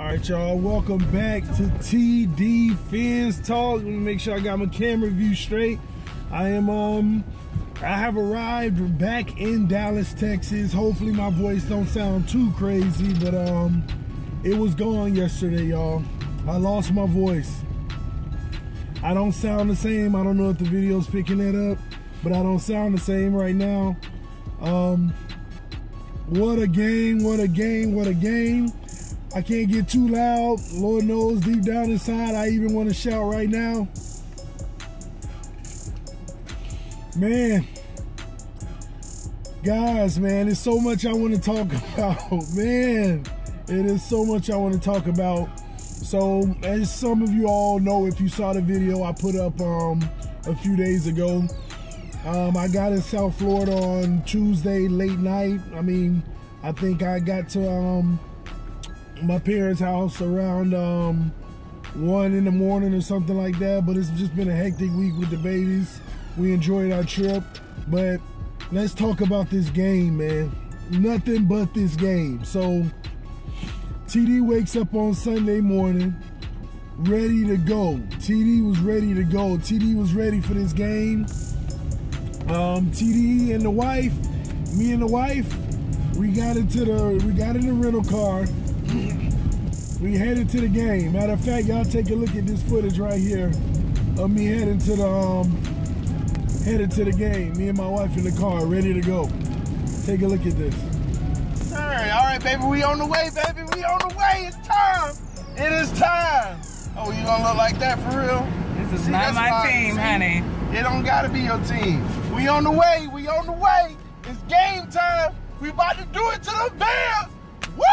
Alright, y'all, welcome back to TD Fans Talk. Let me make sure I got my camera view straight. I have arrived back in Dallas, Texas. Hopefully my voice don't sound too crazy, but it was gone yesterday, y'all. I lost my voice. I don't sound the same. I don't know if the video's picking that up, but I don't sound the same right now. What a game, what a game, what a game. I can't get too loud. Lord knows deep down inside I even want to shout right now. Man. Guys, man, there's so much I want to talk about. Man, it is so much I want to talk about. So, as some of you all know, if you saw the video I put up a few days ago, I got in South Florida on Tuesday late night. I think I got to my parents' house around 1 in the morning or something like that, but it's just been a hectic week with the babies. We enjoyed our trip, but let's talk about this game, man. Nothing but this game. So TD wakes up on Sunday morning ready to go. TD was ready to go. TD was ready for this game. TD and the wife, me and the wife, we got in the rental car. We headed to the game. Matter of fact, y'all take a look at this footage right here of me headed to the game. Me and my wife in the car, ready to go. Take a look at this. All right, baby, we on the way, baby. We on the way. It's time. It is time. Oh, you gonna look like that for real? This is not my team, honey. It don't gotta be your team. We on the way. We on the way. It's game time. We about to do it to the Bears. Woo!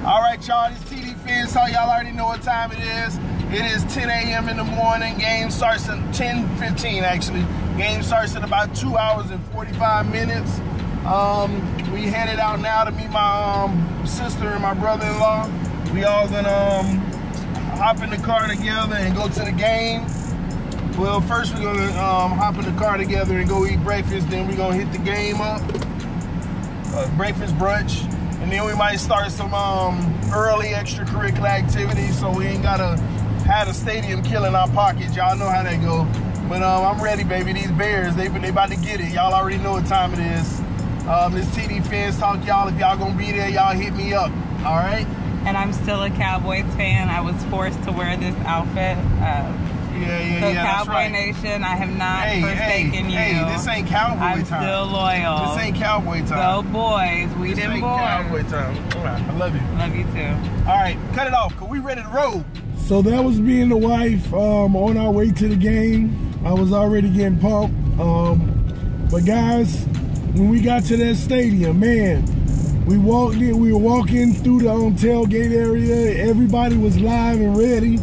All right, y'all, this TD Fans Talk. Y'all already know what time it is. It is 10 a.m. in the morning. Game starts at 10:15, actually. Game starts in about 2 hours and 45 minutes. We headed out now to meet my sister and my brother-in-law. We all gonna hop in the car together and go to the game. Well, first we're gonna hop in the car together and go eat breakfast. Then we're gonna hit the game up, breakfast brunch. And then we might start some early extracurricular activities, so we ain't gotta have a stadium killing our pockets. Y'all know how that go. But I'm ready, baby. These Bears, they about to get it. Y'all already know what time it is. This TD Fans Talk, y'all. If y'all gonna be there, y'all hit me up. All right? And I'm still a Cowboys fan. I was forced to wear this outfit. So Cowboy right. Nation, I have not forsaken you. Hey, this ain't Cowboy time. I'm still loyal. This ain't Cowboy time. Go boys, we didn't boys. Cowboy time. All right, I love you. Love you too. All right, cut it off, cause we ready to roll. So that was me and the wife on our way to the game. I was already getting pumped. But guys, when we got to that stadium, man, we walked in. We were walking through the tailgate area. Everybody was live and ready.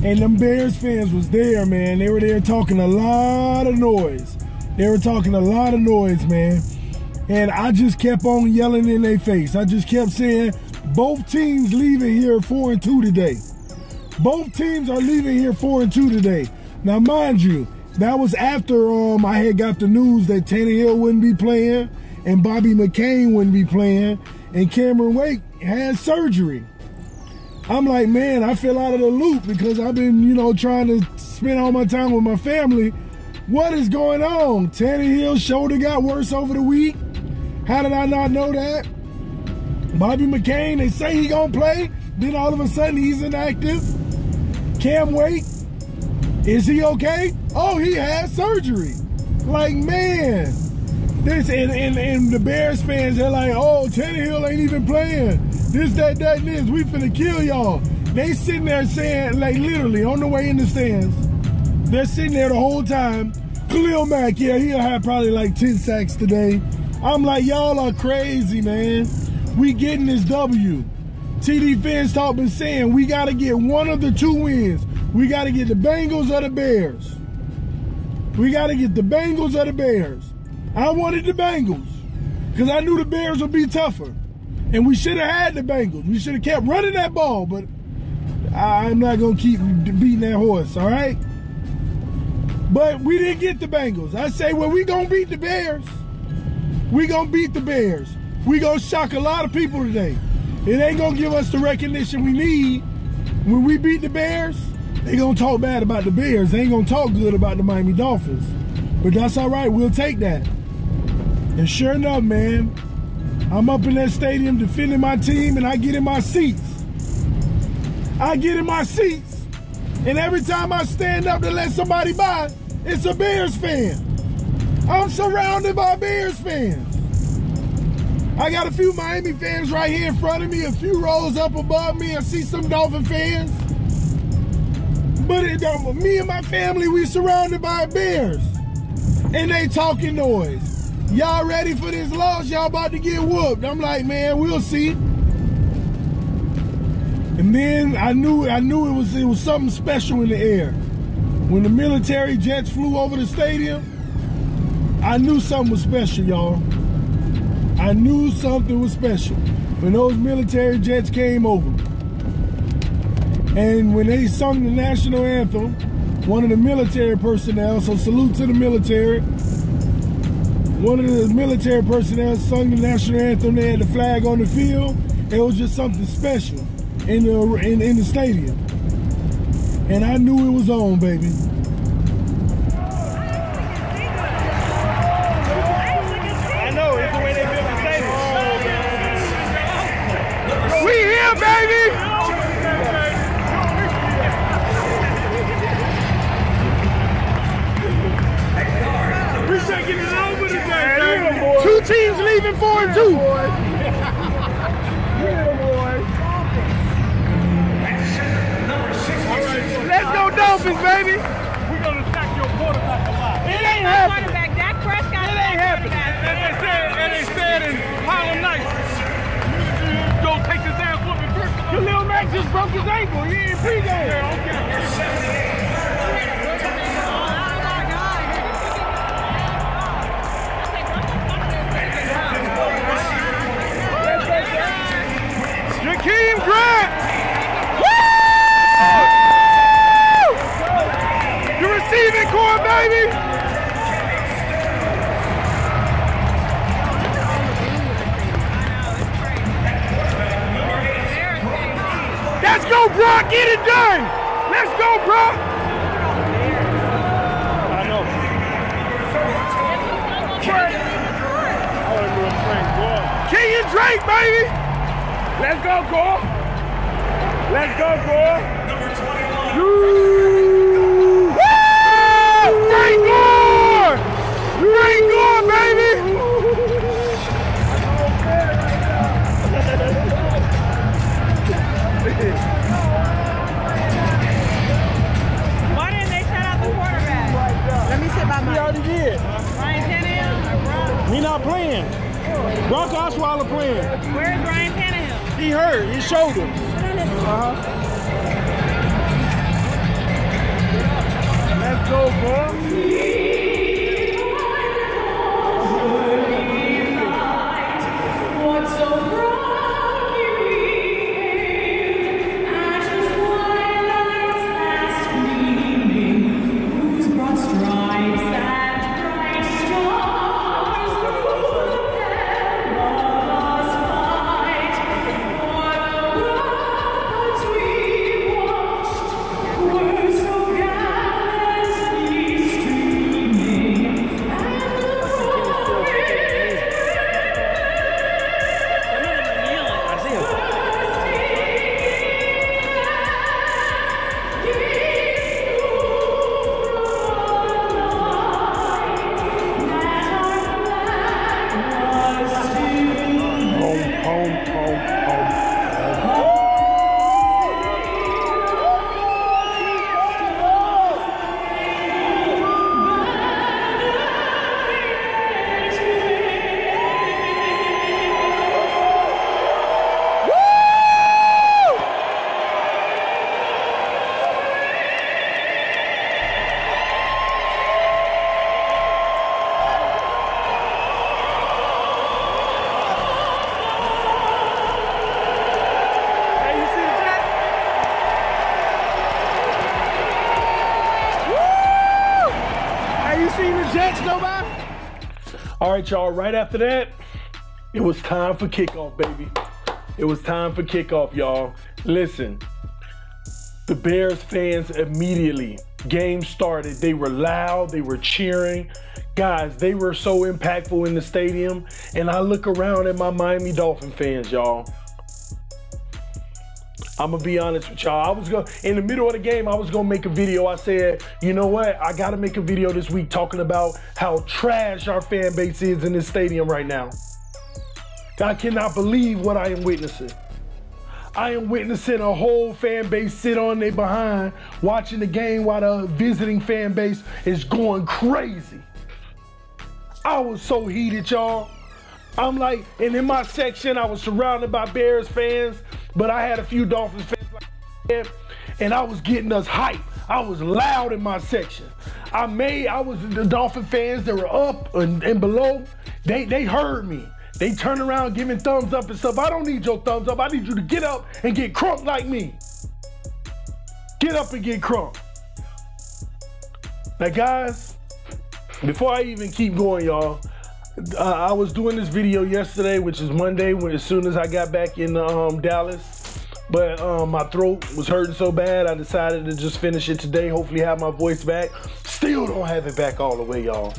And them Bears fans was there, man. They were there talking a lot of noise. They were talking a lot of noise, man. And I just kept on yelling in their face. I just kept saying, both teams leaving here 4-2 today. Both teams are leaving here 4-2 today. Now, mind you, that was after I had got the news that Tannehill wouldn't be playing and Bobby McCain wouldn't be playing and Cameron Wake had surgery. I'm like, man, I feel out of the loop because I've been, trying to spend all my time with my family. What is going on? Tannehill's shoulder got worse over the week. How did I not know that? Bobby McCain, they say he gonna play. Then all of a sudden he's inactive. Cam Wake, is he okay? Oh, he had surgery. Like, man. This and the Bears fans, they're like, oh, Tannehill ain't even playing. This, that, and this. We finna kill y'all. They sitting there saying, like, literally on the way in the stands, they're sitting there the whole time. Khalil Mack, yeah, he'll have probably like 10 sacks today. I'm like, y'all are crazy, man. We getting this W. TD Fans Talk been saying we got to get one of the two wins. We got to get the Bengals or the Bears. We got to get the Bengals or the Bears. I wanted the Bengals because I knew the Bears would be tougher. And we should have had the Bengals. We should have kept running that ball, but I'm not going to keep beating that horse, all right? But we didn't get the Bengals. I say, well, we going to beat the Bears. We going to beat the Bears. We gonna shock a lot of people today. It ain't gonna give us the recognition we need. When we beat the Bears, they gonna talk bad about the Bears. They ain't gonna talk good about the Miami Dolphins. But that's all right, we'll take that. And sure enough, man, I'm up in that stadium defending my team and I get in my seats. And every time I stand up to let somebody by, it's a Bears fan. I'm surrounded by Bears fans. I got a few Miami fans right here in front of me, a few rows up above me. I see some Dolphin fans. But me and my family, we surrounded by Bears. And they talking noise. Y'all ready for this loss? Y'all about to get whooped. I'm like, man, we'll see. And then I knew it was something special in the air. When the military jets flew over the stadium, I knew something was special, y'all. I knew something was special when those military jets came over. And when they sung the national anthem, one of the military personnel, so salute to the military, one of the military personnel sung the national anthem. They had the flag on the field. It was just something special in the stadium. And I knew it was on, baby. Baby! We're taking it over today, baby. 2 teams leaving 4-2. Let's go Dolphins, baby! We're gonna sack your quarterback a lot. It ain't happening. Dak Prescott. It ain't happening. And they said in Harlem Nights, don't take this ass whooping first. Khalil Mack just broke his ankle. He ain't pregame. Yeah, okay. Jakeem Grant! Woo! The receiving core, baby! Let's go, Brock! Get it done! Let's go, Brock! I know. Kenyon Drake, baby! Let's go, Cole! Let's go, Cole! Woo! Frank Gore! Frank Gore, baby! Why didn't they shut out the quarterback? Let me sit by my. We already did. Ryan Tannehill? We not playing. Brock Osweiler playing. Where's Ryan Tannehill? He hurt his shoulder. Let's go, boy. All right, y'all, right after that, It was time for kickoff, baby. It was time for kickoff, y'all. Listen, the Bears fans immediately, game started, they were loud, they were cheering. Guys, they were so impactful in the stadium. And I look around at my Miami Dolphin fans, y'all. I'm gonna be honest with y'all. In the middle of the game, I was gonna make a video. I said, you know what? I gotta make a video this week talking about how trash our fan base is in this stadium right now. I cannot believe what I am witnessing. I am witnessing a whole fan base sit on their behind, watching the game while the visiting fan base is going crazy. I was so heated, y'all. I'm like, and in my section, I was surrounded by Bears fans, but I had a few Dolphins fans like that, and I was getting us hype. I was loud in my section. The Dolphin fans that were up and below, they heard me. They turn around giving thumbs up and stuff. I don't need your thumbs up. I need you to get up and get crunk like me. Get up and get crunk. Now, guys, before I even keep going, y'all, I was doing this video yesterday, which is Monday, as soon as I got back in Dallas. But my throat was hurting so bad, I decided to just finish it today. Hopefully have my voice back. Still don't have it back all the way, y'all.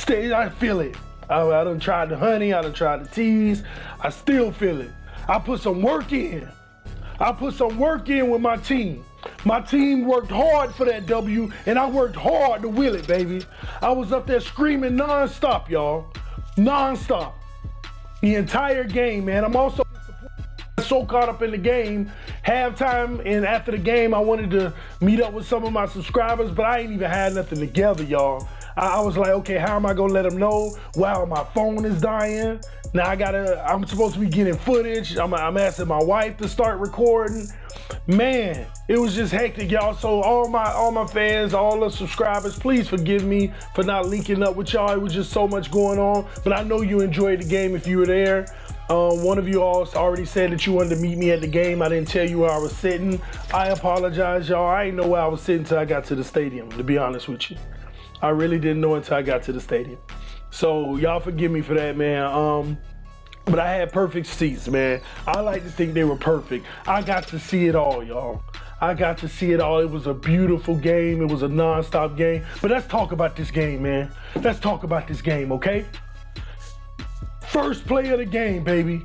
I feel it. I done tried the honey, I done tried the teas. I still feel it. I put some work in. I put some work in with my team. My team worked hard for that W, and I worked hard to will it, baby. I was up there screaming nonstop, y'all. Nonstop. The entire game, man. I'm also so caught up in the game. Halftime and after the game, I wanted to meet up with some of my subscribers, but I ain't even had nothing together, y'all. I was like, okay, how am I gonna let them know? Wow, my phone is dying. Now I'm supposed to be getting footage. I'm asking my wife to start recording. Man, it was just hectic, y'all. So all my fans, all the subscribers, please forgive me for not linking up with y'all. It was just so much going on, but I know you enjoyed the game if you were there. One of you all already said that you wanted to meet me at the game. I didn't tell you where I was sitting. I apologize, y'all. I didn't know where I was sitting until I got to the stadium, to be honest with you. I really didn't know until I got to the stadium. So y'all forgive me for that, man. But I had perfect seats, man. I like to think they were perfect. I got to see it all, y'all. I got to see it all. It was a beautiful game. It was a non-stop game. But let's talk about this game, man. Let's talk about this game, okay? First play of the game, baby.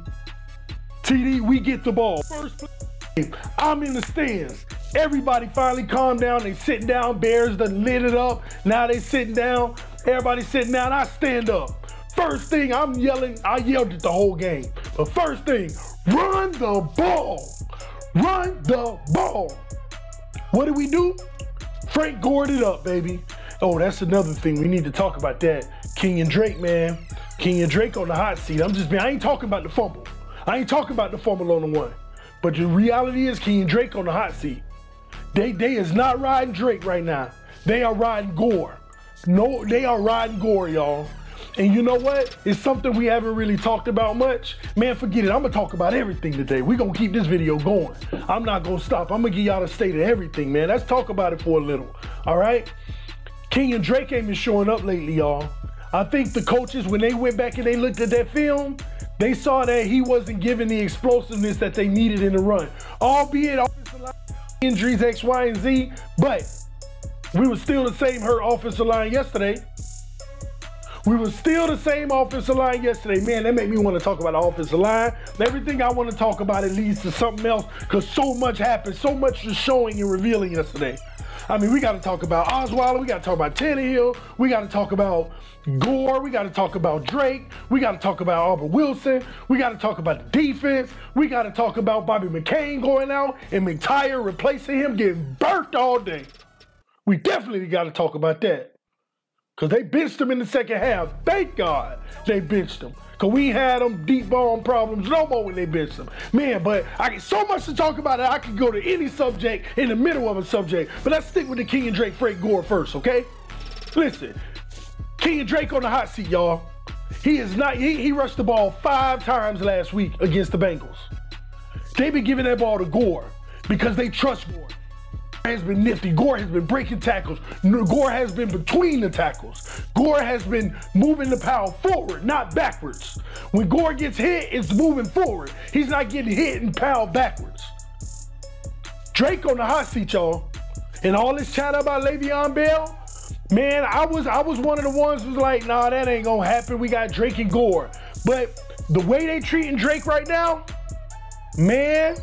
TD, we get the ball. First play of the game. I'm in the stands. Everybody finally calmed down. They sitting down. Bears done lit it up. Now they sitting down. Everybody sitting down. I stand up. First thing I'm yelling, I yelled it the whole game. But first thing, run the ball. Run the ball. What did we do? Frank gored it up, baby. Oh, that's another thing. We need to talk about that. King and Drake, man. King and Drake on the hot seat. I ain't talking about the fumble. I ain't talking about the fumble on the one. But the reality is King and Drake on the hot seat. They is not riding Drake right now. They are riding Gore. No, they are riding Gore, y'all. And you know what? It's something we haven't really talked about much. Man, forget it. I'm going to talk about everything today. We're going to keep this video going. I'm not going to stop. I'm going to give y'all the state of everything, man. Let's talk about it for a little. All right? King and Drake ain't been showing up lately, y'all. I think the coaches, when they went back and they looked at that film, they saw that he wasn't giving the explosiveness that they needed in the run. Albeit offensive line injuries, X, Y, and Z, but we were still the same hurt offensive line yesterday. We were still the same offensive line yesterday. Man, that made me want to talk about the offensive line. Everything I want to talk about, it leads to something else because so much happened. So much was showing and revealing yesterday. I mean, we got to talk about Osweiler. We got to talk about Tannehill. We got to talk about Gore. We got to talk about Drake. We got to talk about Albert Wilson. We got to talk about the defense. We got to talk about Bobby McCain going out and McTire replacing him, getting burnt all day. We definitely got to talk about that. Because they benched him in the second half. Thank God they benched him. Because we had them deep ball problems no more when they benched him. Man, but I get so much to talk about it. I can go to any subject in the middle of a subject. But let's stick with the King and Drake, Frank Gore first, okay? Listen, King and Drake on the hot seat, y'all. He rushed the ball 5 times last week against the Bengals. They been giving that ball to Gore because they trust Gore. has been nifty. Gore has been breaking tackles. Gore has been between the tackles. Gore has been moving the pile forward, not backwards. When Gore gets hit, it's moving forward. He's not getting hit and piled backwards. Drake on the hot seat, y'all. And all this chat about Le'Veon Bell, man, I was one of the ones who was like, nah, that ain't gonna happen. We got Drake and Gore. But the way they treating Drake right now, man,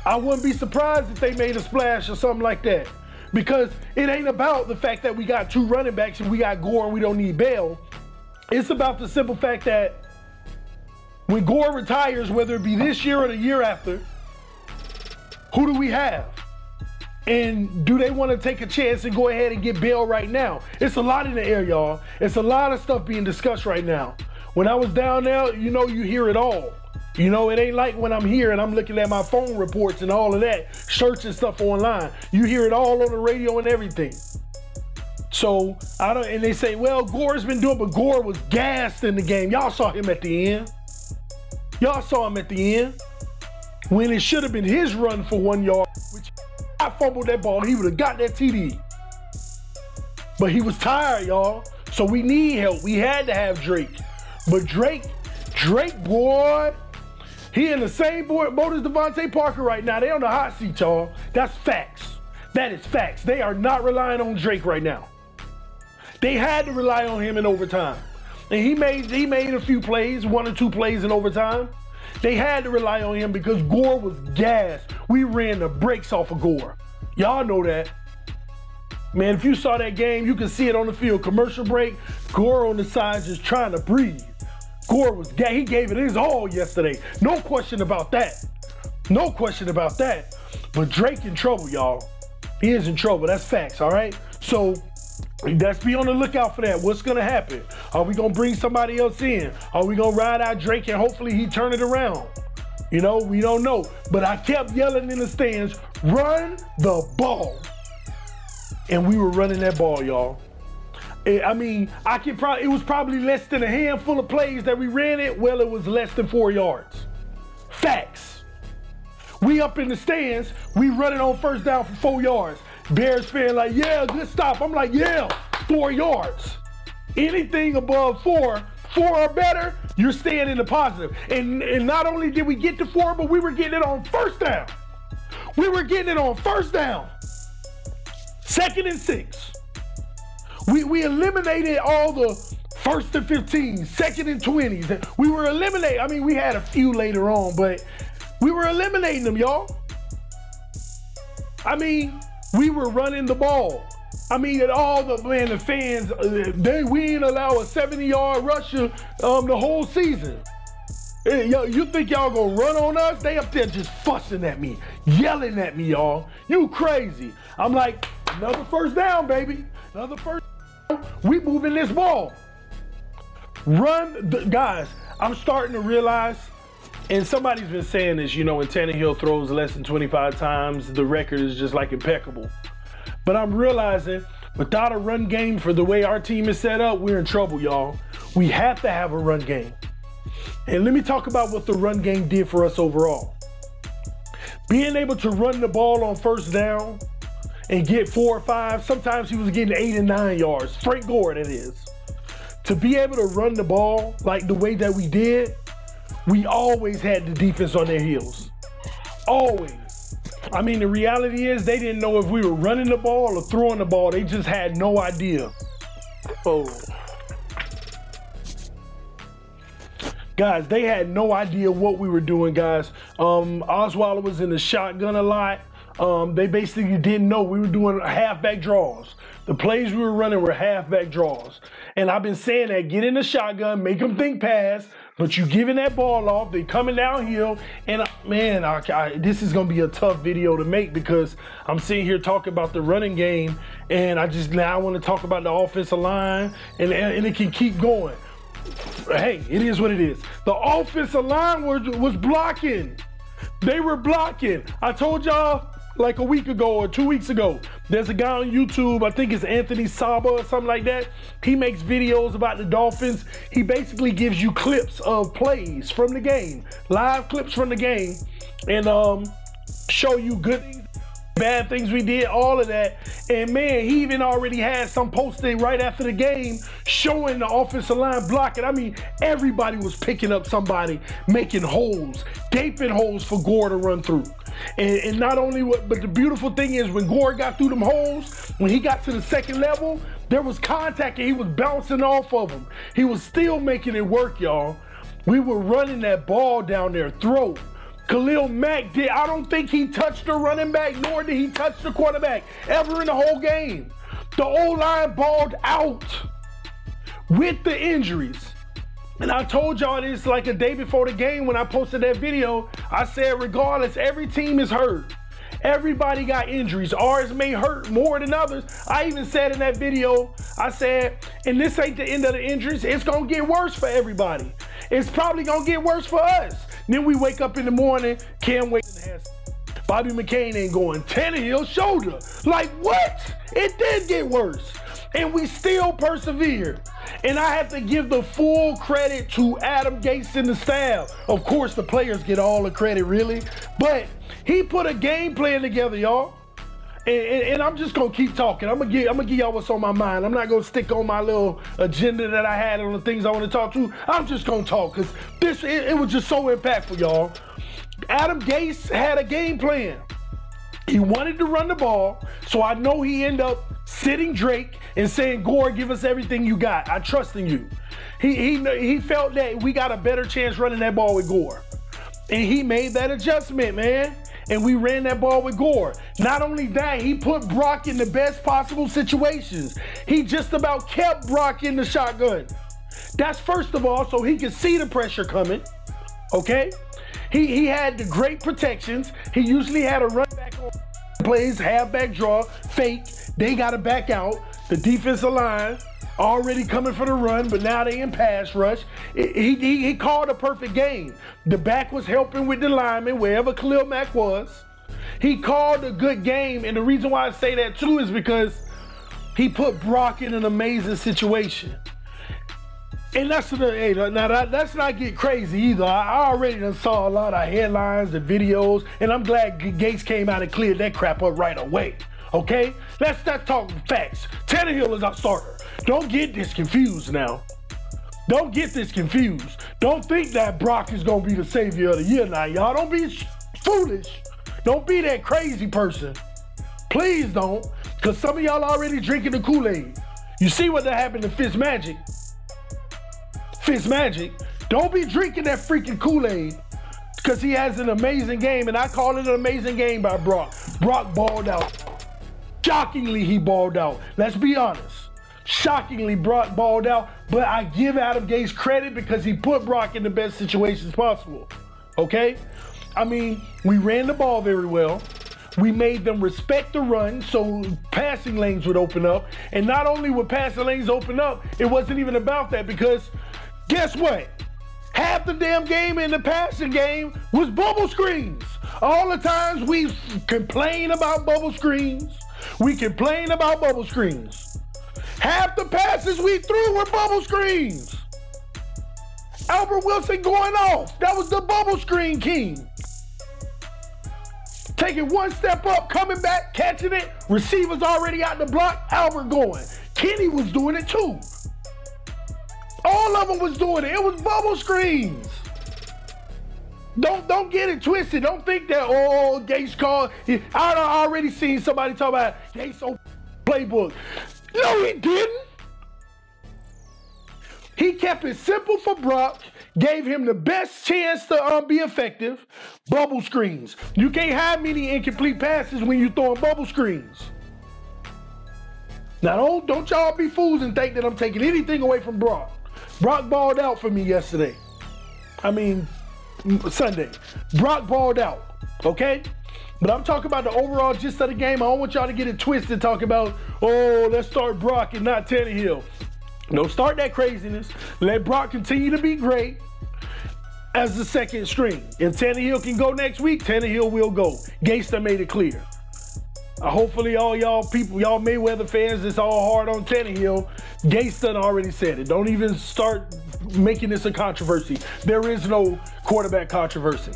I wouldn't be surprised if they made a splash or something like that. Because it ain't about the fact that we got 2 running backs and we got Gore and we don't need Bell. It's about the simple fact that when Gore retires, whether it be this year or the year after, who do we have? And do they want to take a chance and go ahead and get Bell right now? It's a lot in the air, y'all. It's a lot of stuff being discussed right now. When I was down there, you know, you hear it all. You know, it ain't like when I'm here and I'm looking at my phone reports and all of that, searching stuff online. You hear it all on the radio and everything. So, and they say, well, Gore's been doing, but Gore was gassed in the game. Y'all saw him at the end. Y'all saw him at the end. When it should have been his run for 1 yard, which I fumbled that ball, he would have got that TD. But he was tired, y'all. So we need help. We had to have Drake. But Drake, boy, he in the same boat as Devontae Parker right now. They on the hot seat, y'all. That's facts. That is facts. They are not relying on Drake right now. They had to rely on him in overtime. And he made a few plays, 1 or 2 plays in overtime. They had to rely on him because Gore was gassed. We ran the brakes off of Gore. Y'all know that. Man, if you saw that game, you can see it on the field. Commercial break, Gore on the side just trying to breathe. Gore was gassed. He gave it his all yesterday. No question about that. No question about that. But Drake in trouble, y'all. He is in trouble. That's facts, all right? So let's be on the lookout for that. What's going to happen? Are we going to bring somebody else in? Are we going to ride out Drake and hopefully he turn it around? You know, we don't know. But I kept yelling in the stands, run the ball. And we were running that ball, y'all. I mean, it was probably less than a handful of plays that we ran it. Well, it was less than 4 yards. Facts. We up in the stands, we running on first down for 4 yards. Bears fan like, yeah, good stop. I'm like, yeah, 4 yards. Anything above 4 or better, you're staying in the positive. And not only did we get to 4, but we were getting it on first down. We were getting it on first down. 2nd and 6. We eliminated all the 1st and 15, 2nd and 20s. We were eliminating, I mean, we had a few later on, but we were eliminating them, y'all. I mean, we were running the ball. I mean, the fans, we didn't allow a 70-yard rusher the whole season. You think y'all gonna run on us? They up there just fussing at me, yelling at me, y'all. You crazy. I'm like, another first down, baby. Another first down. We moving this ball. Guys, I'm starting to realize, and somebody's been saying this, you know, when Tannehill throws less than 25 times, the record is just like impeccable. But I'm realizing without a run game for the way our team is set up, we're in trouble, y'all. We have to have a run game. And let me talk about what the run game did for us overall. Being able to run the ball on first down and get 4 or 5, sometimes he was getting 8 and 9 yards. Frank Gore, that is. To be able to run the ball like the way that we did, we always had the defense on their heels. Always. I mean, the reality is they didn't know if we were running the ball or throwing the ball. They just had no idea. Oh. Guys, they had no idea what we were doing, guys. Osweiler was in the shotgun a lot. They basically didn't know. We were doing halfback draws. The plays we were running were halfback draws. And I've been saying that, get in the shotgun, make them think pass, but you giving that ball off, they coming downhill, and man, this is gonna be a tough video to make because I'm sitting here talking about the running game, and I want to talk about the offensive line, and it can keep going. Hey, it is what it is. The offensive line was blocking. They were blocking. I told y'all like a week ago or 2 weeks ago, there's a guy on YouTube, I think it's Anthony Saba or something like that. He makes videos about the Dolphins. He basically gives you clips of plays from the game, live clips from the game, and show you good things, bad things we did, all of that. And man, he even already had some posted right after the game showing the offensive line blocking. I mean, everybody was picking up somebody, making holes, gaping holes for Gore to run through. And not only but the beautiful thing is when Gore got through them holes, when he got to the second level, there was contact and he was bouncing off of them. He was still making it work, y'all. We were running that ball down their throat. Khalil Mack did, I don't think he touched the running back, nor did he touch the quarterback ever in the whole game. The O-line balled out with the injuries. And I told y'all this like a day before the game when I posted that video. I said, regardless, every team is hurt. Everybody got injuries. Ours may hurt more than others. I even said in that video, I said, and this ain't the end of the injuries. It's going to get worse for everybody. It's probably going to get worse for us. Then we wake up in the morning, Cam Wake has Bobby McCain ain't going. Tannehill shoulder. Like what? It did get worse. And we still persevered. And I have to give the full credit to Adam Gase and the staff. Of course, the players get all the credit, really. But he put a game plan together, y'all. And I'm just gonna keep talking. I'm gonna give y'all what's on my mind. I'm not gonna stick on my little agenda that I had on the things I want to talk to. I'm just gonna talk because it was just so impactful, y'all. Adam Gase had a game plan. He wanted to run the ball, so I know he ended up sitting Drake and saying, Gore, give us everything you got. I trust in you. He felt that we got a better chance running that ball with Gore. And he made that adjustment, man. And we ran that ball with Gore. Not only that, he put Brock in the best possible situations. He just about kept Brock in the shotgun. That's first of all, so he could see the pressure coming, okay? He had the great protections. He usually had a run back on plays, halfback draw, fake. They got to back out. The defensive line already coming for the run, but now they in pass rush. He called a perfect game. The back was helping with the lineman, wherever Khalil Mack was. He called a good game, and the reason why I say that too is because he put Brock in an amazing situation. And let's not get crazy either. I already done saw a lot of headlines and videos, and I'm glad Gase came out and cleared that crap up right away. Okay? Let's not talk facts. Tannehill is our starter. Don't get this confused now. Don't get this confused. Don't think that Brock is going to be the savior of the year now, y'all. Don't be foolish. Don't be that crazy person. Please don't, because some of y'all already drinking the Kool-Aid. You see what that happened to Fitzmagic. Fitzmagic. Don't be drinking that freaking Kool-Aid, because he has an amazing game, and I call it an amazing game by Brock. Brock balled out. Shockingly, he balled out. Let's be honest. Shockingly, Brock balled out, but I give Adam Gase credit because he put Brock in the best situations possible, okay? I mean, we ran the ball very well. We made them respect the run, so passing lanes would open up. And not only would passing lanes open up, it wasn't even about that because guess what? Half the damn game in the passing game was bubble screens. All the times we complain about bubble screens, we complain about bubble screens. Half the passes we threw were bubble screens. Albert Wilson going off. That was the bubble screen king. Taking one step up, coming back, catching it. Receivers already out the block. Albert going. Kenny was doing it too. All of them was doing it. It was bubble screens. Don't get it twisted. Don't think that, oh, Gase called. I already seen somebody talk about Gase playbook. No, he didn't. He kept it simple for Brock, gave him the best chance to be effective. Bubble screens. You can't have many incomplete passes when you're throwing bubble screens. Now, don't y'all be fools and think that I'm taking anything away from Brock. Brock balled out for me yesterday. I mean, Sunday. Brock balled out, okay? But I'm talking about the overall gist of the game. I don't want y'all to get it twisted talking about, oh, let's start Brock and not Tannehill. Don't start that craziness. Let Brock continue to be great as the second string. If Tannehill can go next week, Tannehill will go. Gase done made it clear. Hopefully all y'all people, y'all Mayweather fans, it's all hard on Tannehill. Gase done already said it. Don't even start making this a controversy. There is no quarterback controversy.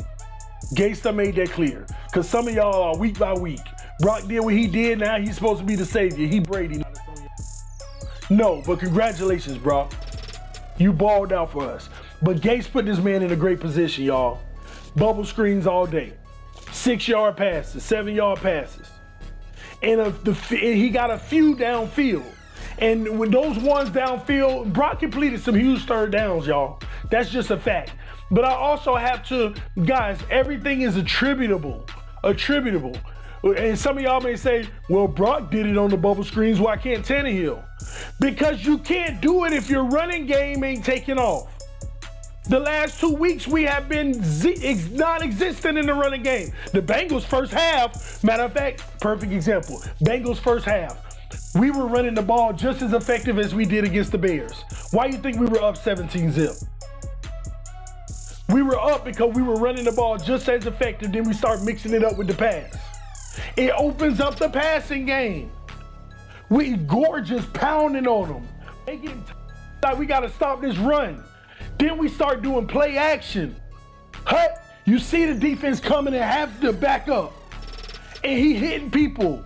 Gase done made that clear. Because some of y'all are week by week. Brock did what he did, now he's supposed to be the savior. He Brady. No, but congratulations, Brock. You balled out for us. But Gase put this man in a great position, y'all. Bubble screens all day. 6-yard passes, 7-yard passes. And he got a few downfield. And with those ones downfield, Brock completed some huge third downs, y'all. That's just a fact. But I also have to, guys, everything is attributable. And some of y'all may say, well, Brock did it on the bubble screens. Why can't Tannehill? Because you can't do it if your running game ain't taking off. The last 2 weeks, we have been non-existent in the running game. The Bengals first half, matter of fact, perfect example. Bengals first half, we were running the ball just as effective as we did against the Bears. Why do you think we were up 17-0? We were up because we were running the ball just as effective, then we start mixing it up with the pass. It opens up the passing game. Gore just pounding on them. They getting like we got to stop this run. Then we start doing play action. You see the defense coming and have to back up. And he hitting people.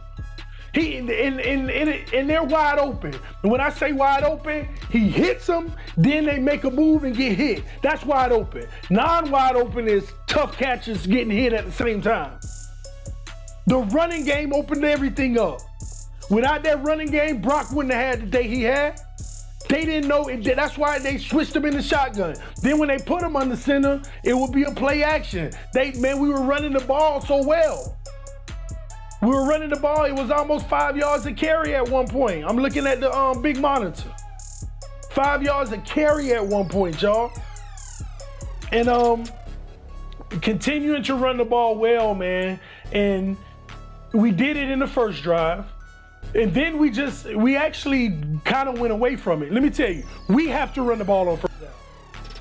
And they're wide open. And when I say wide open, he hits them, then they make a move and get hit. That's wide open. Non-wide open is tough catches getting hit at the same time. The running game opened everything up. Without that running game, Brock wouldn't have had the day he had. They didn't know it. That's why they switched him in the shotgun. Then when they put him on the center, it would be a play action. We were running the ball so well. We were running the ball. It was almost 5 yards a carry at one point. I'm looking at the big monitor. 5 yards a carry at one point, y'all. And continuing to run the ball well, man. And we did it in the first drive. And then we actually kind of went away from it. Let me tell you, we have to run the ball on first down.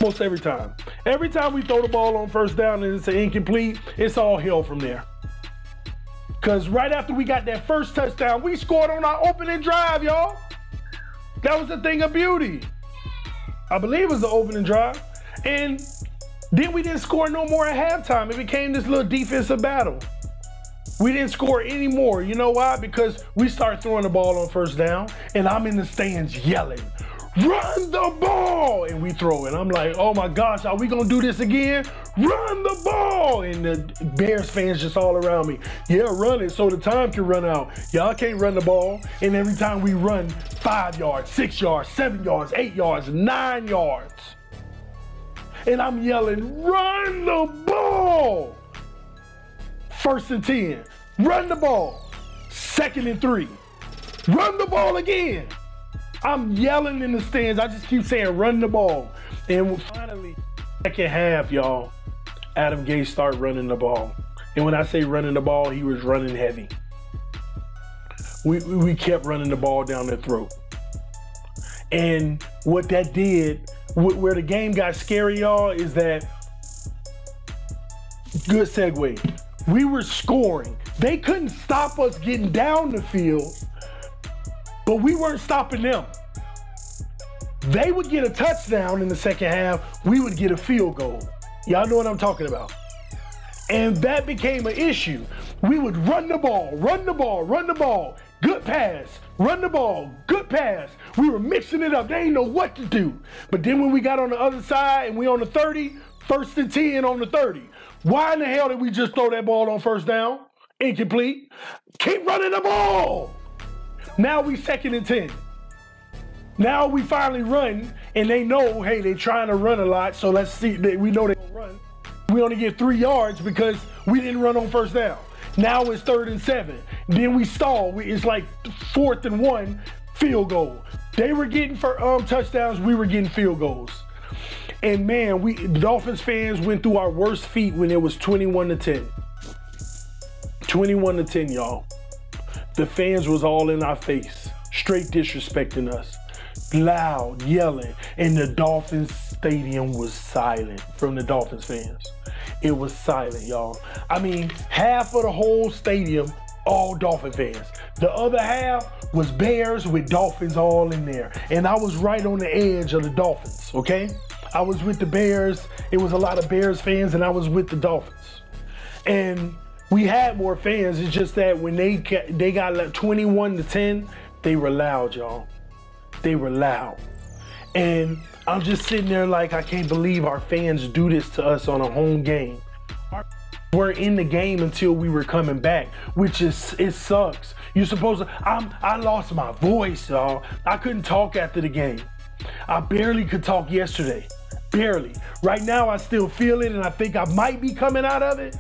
Almost every time. Every time we throw the ball on first down and it's an incomplete, it's all hell from there. Because right after we got that first touchdown, we scored on our opening drive, y'all. That was the thing of beauty. I believe it was the opening drive. And then we didn't score no more at halftime. It became this little defensive battle. We didn't score any more. You know why? Because we start throwing the ball on first down, and I'm in the stands yelling, run the ball! And we throw it. I'm like, oh my gosh, are we gonna do this again? Run the ball! And the Bears fans just all around me. Yeah, run it so the time can run out. Y'all can't run the ball. And every time we run 5 yards, 6 yards, 7 yards, 8 yards, 9 yards. And I'm yelling, run the ball! 1st and 10, run the ball. 2nd and 3, run the ball again. I'm yelling in the stands. I just keep saying, run the ball. And finally, second half, y'all, Adam Gase started running the ball. And when I say running the ball, he was running heavy. We kept running the ball down their throat. And what that did, where the game got scary, y'all, is that, good segue. We were scoring. They couldn't stop us getting down the field, but we weren't stopping them. They would get a touchdown in the second half. We would get a field goal. Y'all know what I'm talking about. And that became an issue. We would run the ball, run the ball, run the ball. Good pass, run the ball, good pass. We were mixing it up. They didn't know what to do. But then when we got on the other side and we on the 30, 1st and 10 on the 30. Why in the hell did we just throw that ball on first down? Incomplete. Keep running the ball. Now we 2nd and 10. Now we finally run, and they know, hey, they're trying to run a lot, so let's see. We know they're going to run. We only get 3 yards because we didn't run on first down. Now it's 3rd and 7. Then we stall. It's like 4th and 1, field goal. They were getting touchdowns. We were getting field goals. And man, the Dolphins fans went through our worst feat when it was 21-10. 21-10, y'all. The fans was all in our face, straight disrespecting us, loud, yelling, and the Dolphins stadium was silent from the Dolphins fans. It was silent, y'all. I mean, half of the whole stadium, all Dolphin fans. The other half was Bears with Dolphins all in there. And I was right on the edge of the Dolphins, okay? I was with the Bears. It was a lot of Bears fans, and I was with the Dolphins. And We had more fans. It's just that when they got like 21-10, they were loud, y'all. They were loud. And I'm just sitting there like, I can't believe our fans do this to us on a home game. We're in the game until we were coming back, which is, it sucks. You're supposed to, I lost my voice, y'all. I couldn't talk after the game. I barely could talk yesterday, barely. Right now, I still feel it, and I think I might be coming out of it.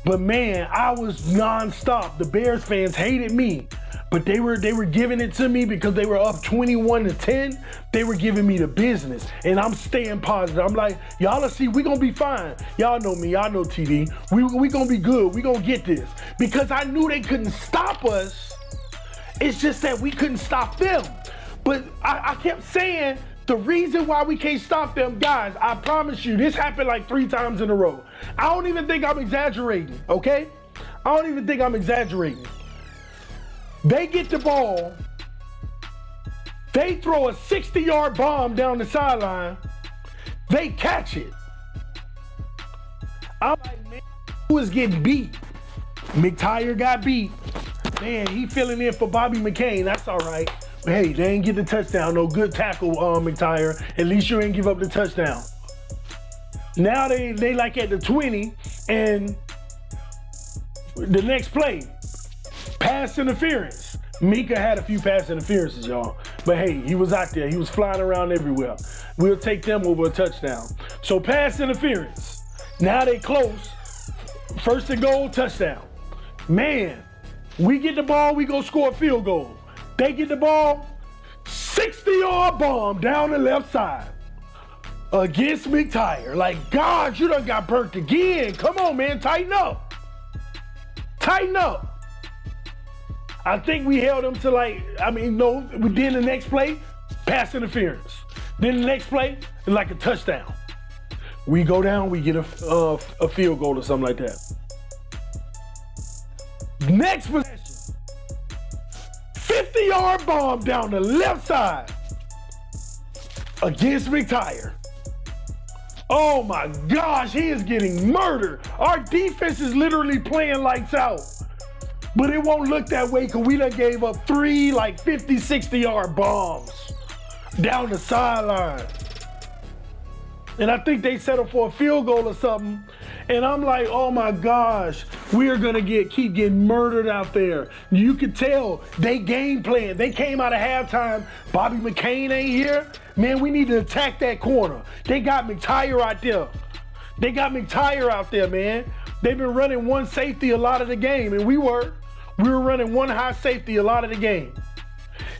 But man, I was nonstop. The Bears fans hated me, but they were giving it to me because they were up 21-10. They were giving me the business, and I'm staying positive. I'm like, y'all see, we gonna be fine. Y'all know me, y'all know TD. We gonna be good. We gonna get this, because I knew they couldn't stop us. It's just that we couldn't stop them. But I kept saying, the reason why we can't stop them, guys, I promise you, this happened like 3 times in a row. I don't even think I'm exaggerating, okay? I don't even think I'm exaggerating. They get the ball, they throw a 60-yard bomb down the sideline, they catch it. I'm like, man, who is getting beat? McTyer got beat. Man, he filling in for Bobby McCain, that's all right. But hey, they ain't get the touchdown. No, good tackle, McTyer. At least you ain't give up the touchdown. Now they like at the 20, and the next play, pass interference. Mika had a few pass interferences, y'all. But hey, he was out there. He was flying around everywhere. We'll take them over a touchdown. So pass interference. Now they close. 1st and goal, touchdown. Man, we get the ball, we go score a field goal. They get the ball, 60-yard bomb down the left side against McTyer. Like, God, you done got burnt again. Come on, man, tighten up. Tighten up. I think we held them to like, no, we did the next play, pass interference. Then the next play, like a touchdown. We go down, we get a field goal or something like that. Next possession. 50-yard bomb down the left side against McTyer. Oh my gosh, he is getting murdered. Our defense is literally playing lights out. But it won't look that way because we done gave up 3 like 50, 60-yard bombs down the sideline. And I think they settled for a field goal or something. And I'm like, oh my gosh, we are gonna keep getting murdered out there. You could tell they game plan. They came out of halftime. Bobby McCain ain't here. Man, we need to attack that corner. They got McTyer out there. They got McTyer out there, man. They've been running one safety a lot of the game, and we were running one high safety a lot of the game.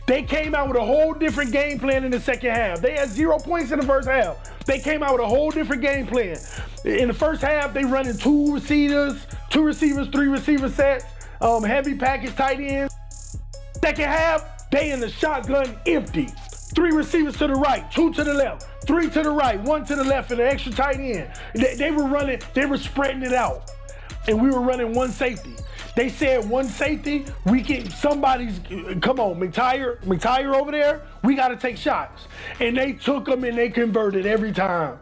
They came out with a whole different game plan in the second half. They had 0 points in the first half. They came out with a whole different game plan. In the first half, they running 2 receivers, 3 receiver sets, heavy package tight ends. Second half, they in the shotgun empty. 3 receivers to the right, 2 to the left, 3 to the right, 1 to the left, and an extra tight end. They were running, they were spreading it out. And we were running 1 safety. They said 1 safety, we can, somebody's, come on, McTyer over there, we got to take shots. And they took them and they converted every time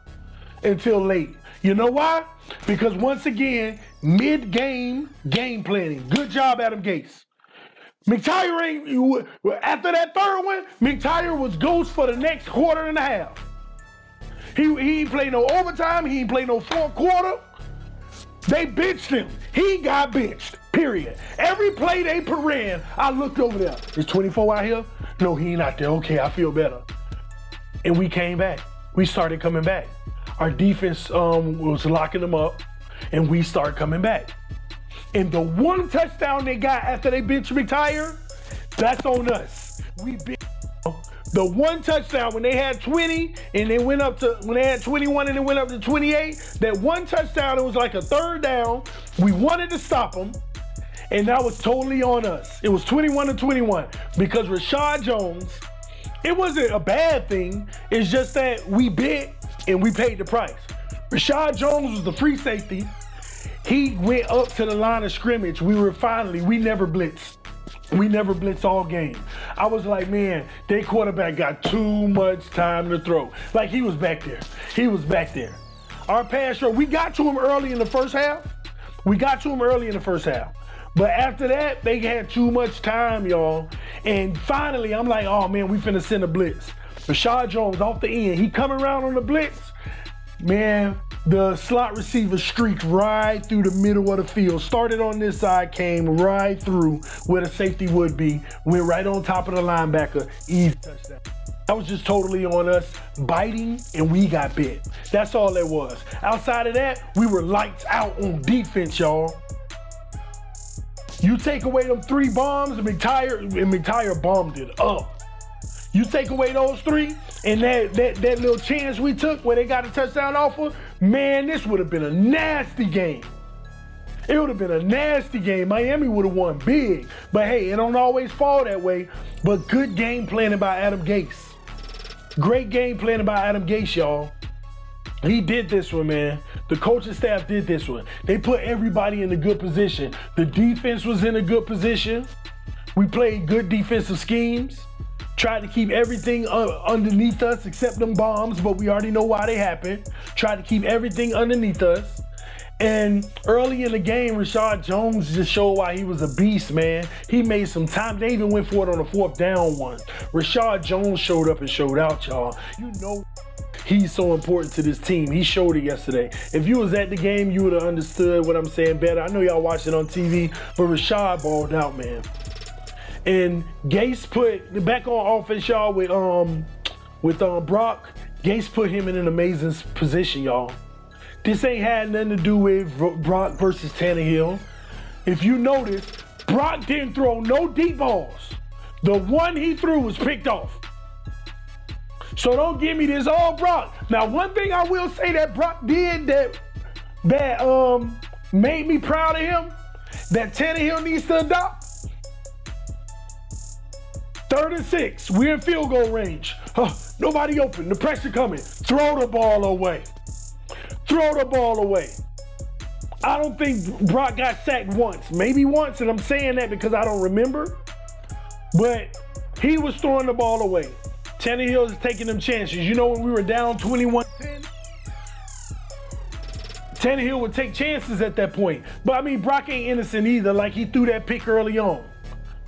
until late. You know why? Because once again, mid-game game planning. Good job, Adam Gase. McTyer ain't, after that 3rd one, McTyer was ghost for the next quarter and a half. He ain't played no overtime, he ain't played no 4th quarter. They benched him. He got benched, period. Every play they ran, I looked over there. Is 24 out here? No, he ain't out there. Okay, I feel better. And we came back. We started coming back. Our defense was locking them up, and we started coming back. And the 1 touchdown they got after they benched McTyer, that's on us. We benched the 1 touchdown when they had 20 and they went up to, when they had 21 and they went up to 28, that 1 touchdown, it was like a 3rd down. We wanted to stop them, and that was totally on us. It was 21-21 because Rashad Jones, it wasn't a bad thing. It's just that we bit and we paid the price. Rashad Jones was the free safety. He went up to the line of scrimmage. We never blitzed. We never blitzed all game. I was like, man, their quarterback got too much time to throw. Like, he was back there. He was back there. Our pass rush, we got to him early in the first half, We got to them early in the first half. But after that, they had too much time, y'all. And finally, I'm like, oh man, we finna send a blitz. Rashad Jones off the end. He coming around on the blitz. Man, the slot receiver streaked right through the middle of the field. Started on this side, came right through where the safety would be. Went right on top of the linebacker. Easy touchdown. That was just totally on us biting, and we got bit. That's all it was. Outside of that, we were lights out on defense, y'all. You take away them 3 bombs, and McTire bombed it up. You take away those 3, and that little chance we took where they got a touchdown off of, man, this would have been a nasty game. It would have been a nasty game. Miami would have won big. But hey, it don't always fall that way. But good game planning by Adam Gase. Great game planning by Adam Gase, y'all. He did this one, man. The coaching staff did this one. They put everybody in a good position. The defense was in a good position. We played good defensive schemes. Tried to keep everything underneath us except them bombs, but we already know why they happened. Tried to keep everything underneath us. And early in the game, Rashad Jones just showed why he was a beast, man. He made some time. They even went for it on a 4th down one. Rashad Jones showed up and showed out, y'all. You know he's so important to this team. He showed it yesterday. If you was at the game, you would have understood what I'm saying better. I know y'all watched it on TV, but Rashad balled out, man. And Gase put back on offense, y'all, with Brock. Gase put him in an amazing position, y'all. This ain't had nothing to do with Brock versus Tannehill. If you notice, Brock didn't throw no deep balls. The one he threw was picked off. So don't give me this all Brock. Now, one thing I will say that Brock did that made me proud of him, that Tannehill needs to adopt. 3rd and 6, we're in field goal range. Nobody open, the pressure coming. Throw the ball away. Throw the ball away. I don't think Brock got sacked once. Maybe once, and I'm saying that because I don't remember. But he was throwing the ball away. Tannehill is taking them chances. You know when we were down 21-10? Tannehill would take chances at that point. But I mean, Brock ain't innocent either. Like, he threw that pick early on.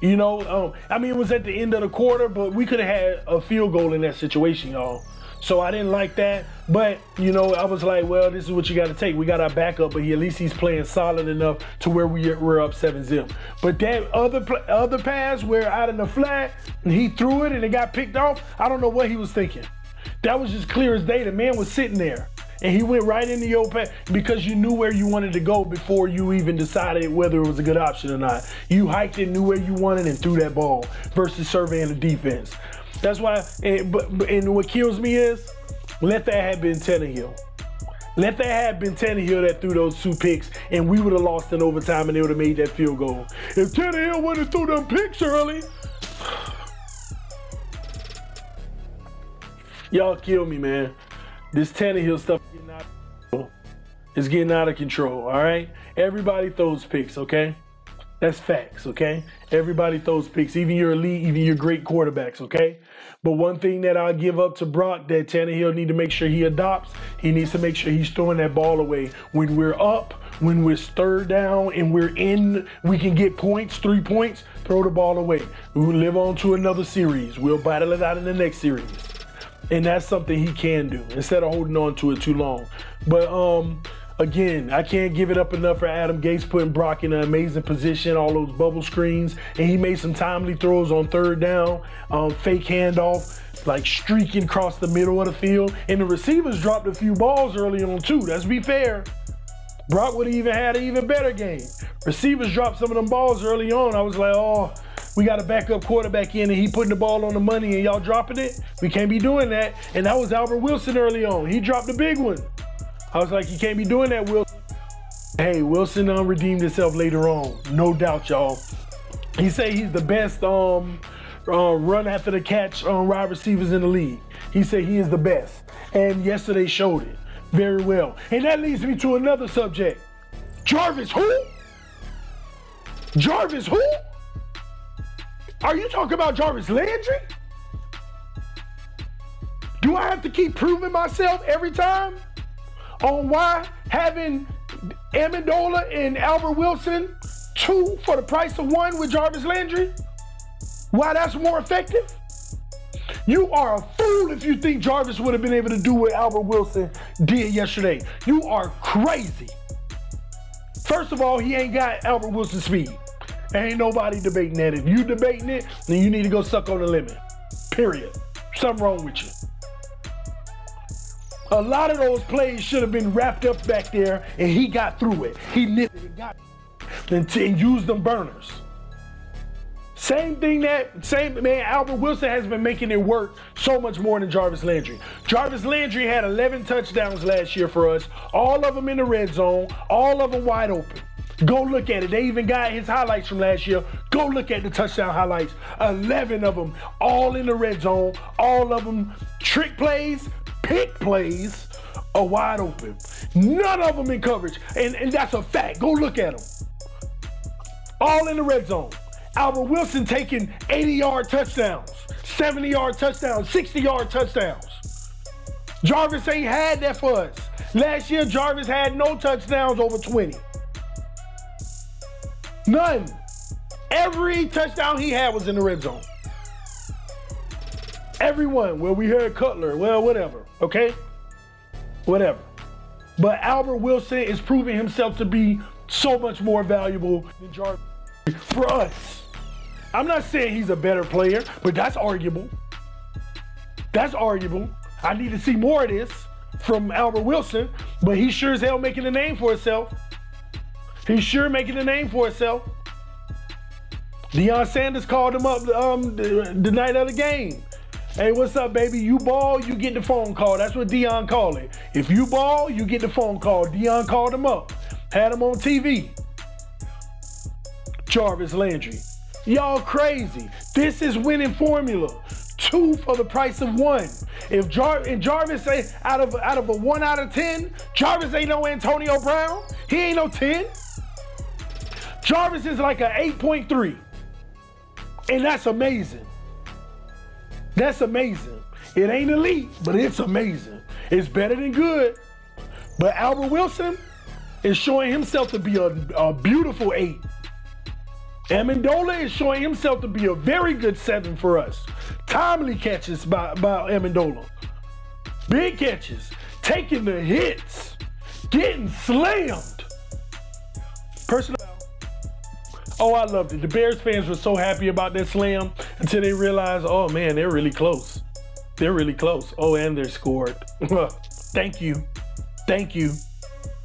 You know, I mean, it was at the end of the quarter, but we could have had a field goal in that situation, y'all. So I didn't like that. But, you know, I was like, well, this is what you got to take. We got our backup, but at least he's playing solid enough to where we're up 7-0. But that other pass where out in the flat, and he threw it and it got picked off, I don't know what he was thinking. That was just clear as day. The man was sitting there. And he went right into your pass because you knew where you wanted to go before you even decided whether it was a good option or not. You hiked it, knew where you wanted, and threw that ball versus surveying the defense. That's why, and what kills me is, let that have been Tannehill. Let that have been Tannehill that threw those 2 picks, and we would have lost in overtime, and they would have made that field goal. If Tannehill would have threw them picks early, y'all kill me, man. This Tannehill stuff is getting out of control, all right? Everybody throws picks, okay? That's facts, okay? Everybody throws picks, even your elite, even your great quarterbacks, okay? But one thing that I'll give up to Brock that Tannehill need to make sure he adopts, he needs to make sure he's throwing that ball away. When we're up, when we're 3rd down and we can get points, 3 points, throw the ball away. We will live on to another series. We'll battle it out in the next series. And that's something he can do instead of holding on to it too long. But again, I can't give it up enough for Adam Gase putting Brock in an amazing position, all those bubble screens. And he made some timely throws on 3rd down, fake handoff, like streaking across the middle of the field. And the receivers dropped a few balls early on too. Let's be fair. Brock would have even had an even better game. Receivers dropped some of them balls early on. I was like, oh, we got a backup quarterback in and he putting the ball on the money and y'all dropping it? We can't be doing that. And that was Albert Wilson early on. He dropped a big one. I was like, you can't be doing that, Wilson. Hey, Wilson redeemed himself later on. No doubt, y'all. He said he's the best run after the catch wide receivers in the league. He said he is the best. And yesterday showed it very well. And that leads me to another subject. Jarvis who? Jarvis who? Are you talking about Jarvis Landry? Do I have to keep proving myself every time on why having Amendola and Albert Wilson, 2 for the price of 1 with Jarvis Landry? Why that's more effective? You are a fool if you think Jarvis would have been able to do what Albert Wilson did yesterday. You are crazy. First of all, he ain't got Albert Wilson's speed. Ain't nobody debating that. If you debating it, then you need to go suck on the lemon. Period. Something wrong with you. A lot of those plays should have been wrapped up back there, and he got through it. He nipped it and got it and used them burners. Same man, Albert Wilson has been making it work so much more than Jarvis Landry. Jarvis Landry had 11 touchdowns last year for us, all of them in the red zone, all of them wide open. Go look at it. They even got his highlights from last year. Go look at the touchdown highlights. 11 of them, all in the red zone, all of them trick plays, pick plays, are wide open. None of them in coverage, and that's a fact. Go look at them. All in the red zone. Albert Wilson taking 80-yard touchdowns, 70-yard touchdowns, 60-yard touchdowns. Jarvis ain't had that for us. Last year, Jarvis had no touchdowns over 20. None. Every touchdown he had was in the red zone. Everyone. Well, we heard Cutler. Well, whatever. Okay? Whatever. But Albert Wilson is proving himself to be so much more valuable than Jarvis for us. I'm not saying he's a better player, but that's arguable. That's arguable. I need to see more of this from Albert Wilson, but he sure as hell making a name for himself. He's sure making a name for himself. Deion Sanders called him up the night of the game. Hey, what's up, baby? You ball, you get the phone call. That's what Deion called it. If you ball, you get the phone call. Deion called him up, had him on TV. Jarvis Landry. Y'all crazy. This is winning formula. 2 for the price of 1. If Jarvis say out of a 1 out of 10, Jarvis ain't no Antonio Brown. He ain't no 10. Jarvis is like a 8.3. And that's amazing. That's amazing. It ain't elite, but it's amazing. It's better than good. But Albert Wilson is showing himself to be a beautiful 8. Amendola is showing himself to be a very good 7 for us. Timely catches by Amendola. Big catches. Taking the hits. Getting slammed. Personal. Oh, I loved it. The Bears fans were so happy about that slam until they realized, oh man, they're really close. They're really close. Oh, and they're scored. Thank you. Thank you.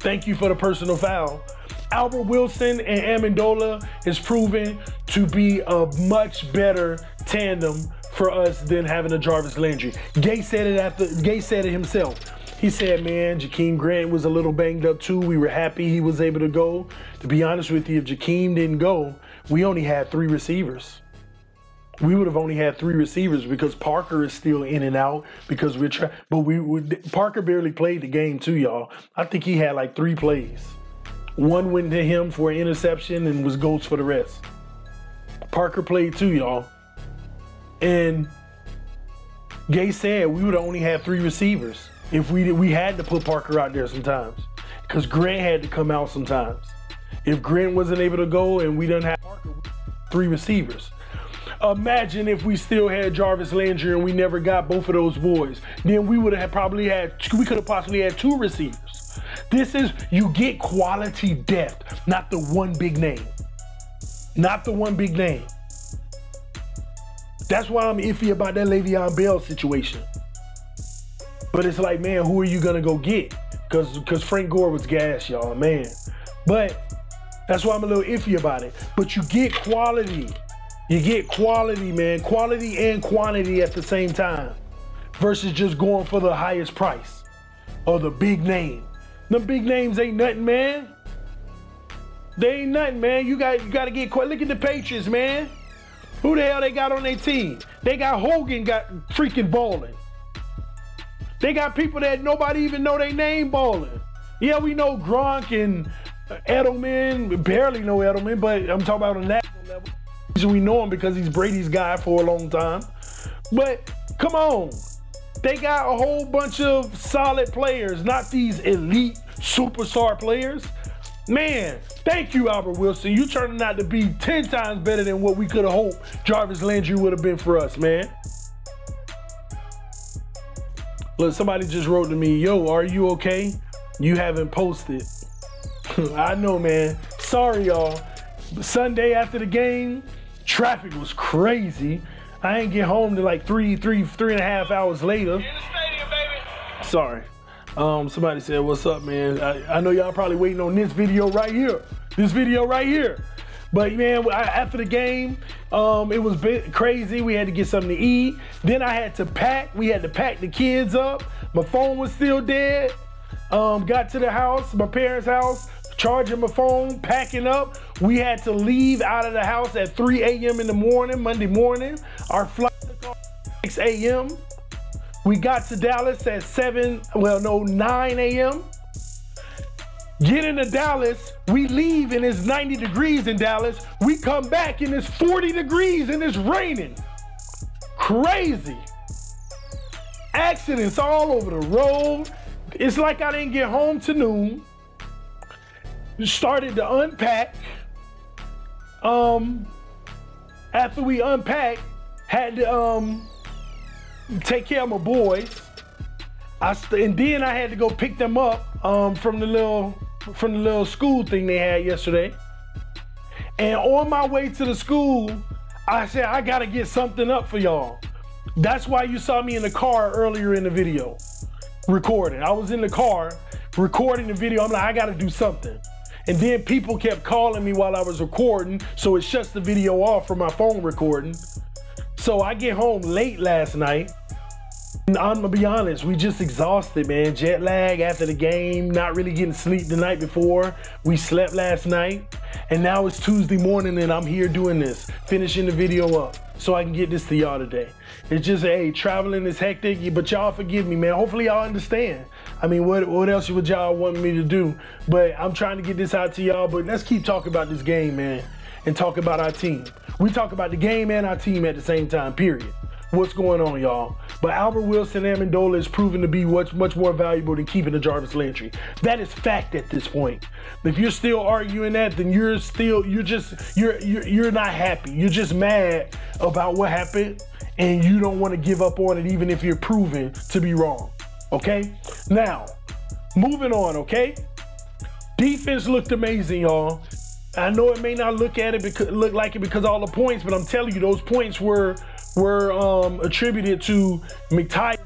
Thank you for the personal foul. Albert Wilson and Amendola is proven to be a much better tandem for us than having a Jarvis Landry. Gase said it himself. He said, man, Jakeem Grant was a little banged up too. We were happy he was able to go. To be honest with you, if Jakeem didn't go, we only had 3 receivers. We would have only had 3 receivers because Parker is still in and out because Parker barely played the game too, y'all. I think he had like 3 plays. 1 went to him for an interception and was ghost for the rest. Parker played too, y'all. And Gase said we would have only had 3 receivers if we had to put Parker out there sometimes because Grant had to come out sometimes. If Grant wasn't able to go and we didn't have Parker, 3 receivers. Imagine if we still had Jarvis Landry and we never got both of those boys. Then we could have possibly had 2 receivers. This is, you get quality depth, not the one big name. Not the one big name. That's why I'm iffy about that Le'Veon Bell situation. But it's like, man, who are you gonna go get? Because Frank Gore was gas, y'all, man. But that's why I'm a little iffy about it. But you get quality. You get quality, man. Quality and quantity at the same time. Versus just going for the highest price or the big name. Them big names ain't nothing, man. They ain't nothing, man. You got to get quiet. Look at the Patriots, man. Who the hell they got on their team? They got Hogan got freaking balling. They got people that nobody even know their name balling. Yeah, we know Gronk and Edelman. We barely know Edelman, but I'm talking about on a national level. We know him because he's Brady's guy for a long time. But come on. They got a whole bunch of solid players, not these elite superstar players. Man, thank you, Albert Wilson. You turning out to be 10 times better than what we could have hoped Jarvis Landry would have been for us, man. Look, somebody just wrote to me, yo, are you okay? You haven't posted. I know, man. Sorry, y'all. Sunday after the game, traffic was crazy. I ain't get home to like three and a half hours later. In the stadium, baby. Sorry. Somebody said, what's up, man? I know y'all probably waiting on this video right here. This video right here. But man, after the game, it was a bit crazy. We had to get something to eat. Then I had to pack. We had to pack the kids up. My phone was still dead. Got to the house, my parents' house, charging my phone, packing up. We had to leave out of the house at 3 a.m. in the morning, Monday morning. Our flight took off at 6 a.m. We got to Dallas at 9 a.m. Get into Dallas, we leave and it's 90 degrees in Dallas. We come back and it's 40 degrees and it's raining. Crazy. Accidents all over the road. It's like I didn't get home till noon. Started to unpack. After we unpacked, had to take care of my boys. And then I had to go pick them up from the little school thing they had yesterday. And on my way to the school, I said, I gotta get something up for y'all. That's why you saw me in the car earlier in the video, recording. I was in the car recording the video. I'm like, I gotta do something. And then people kept calling me while I was recording, so it shuts the video off from my phone recording. So I get home late last night. And I'm gonna be honest, we just exhausted, man. Jet lag after the game, not really getting sleep the night before. We slept last night, and now it's Tuesday morning and I'm here doing this, finishing the video up so I can get this to y'all today. It's just, hey, traveling is hectic, but y'all forgive me, man. Hopefully y'all understand. I mean, what else would y'all want me to do? But I'm trying to get this out to y'all, but let's keep talking about this game, man, and talk about our team. We talk about the game and our team at the same time, period. What's going on, y'all? But Albert Wilson Amendola is proven to be much more valuable than keeping the Jarvis Landry. That is fact at this point. If you're still arguing that, then you're not happy. You're just mad about what happened, and you don't want to give up on it even if you're proven to be wrong. Okay? Now, moving on, okay? Defense looked amazing, y'all. I know it may not look like it because of all the points, but I'm telling you, those points were attributed to McTighe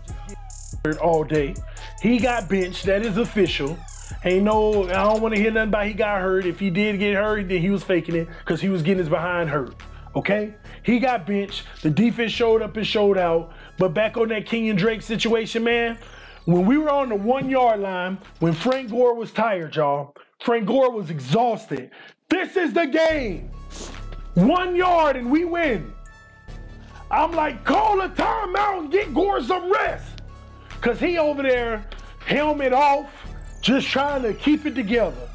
all day. He got benched. That is official. I don't want to hear nothing about he got hurt. If he did get hurt, then he was faking it because he was getting his behind hurt. Okay? He got benched. The defense showed up and showed out. But back on that Kenyon Drake situation, man, when we were on the 1 yard line, when Frank Gore was tired, y'all, Frank Gore was exhausted. This is the game. 1 yard and we win. I'm like, call a timeout and get Gore some rest. Because he over there, helmet off, just trying to keep it together.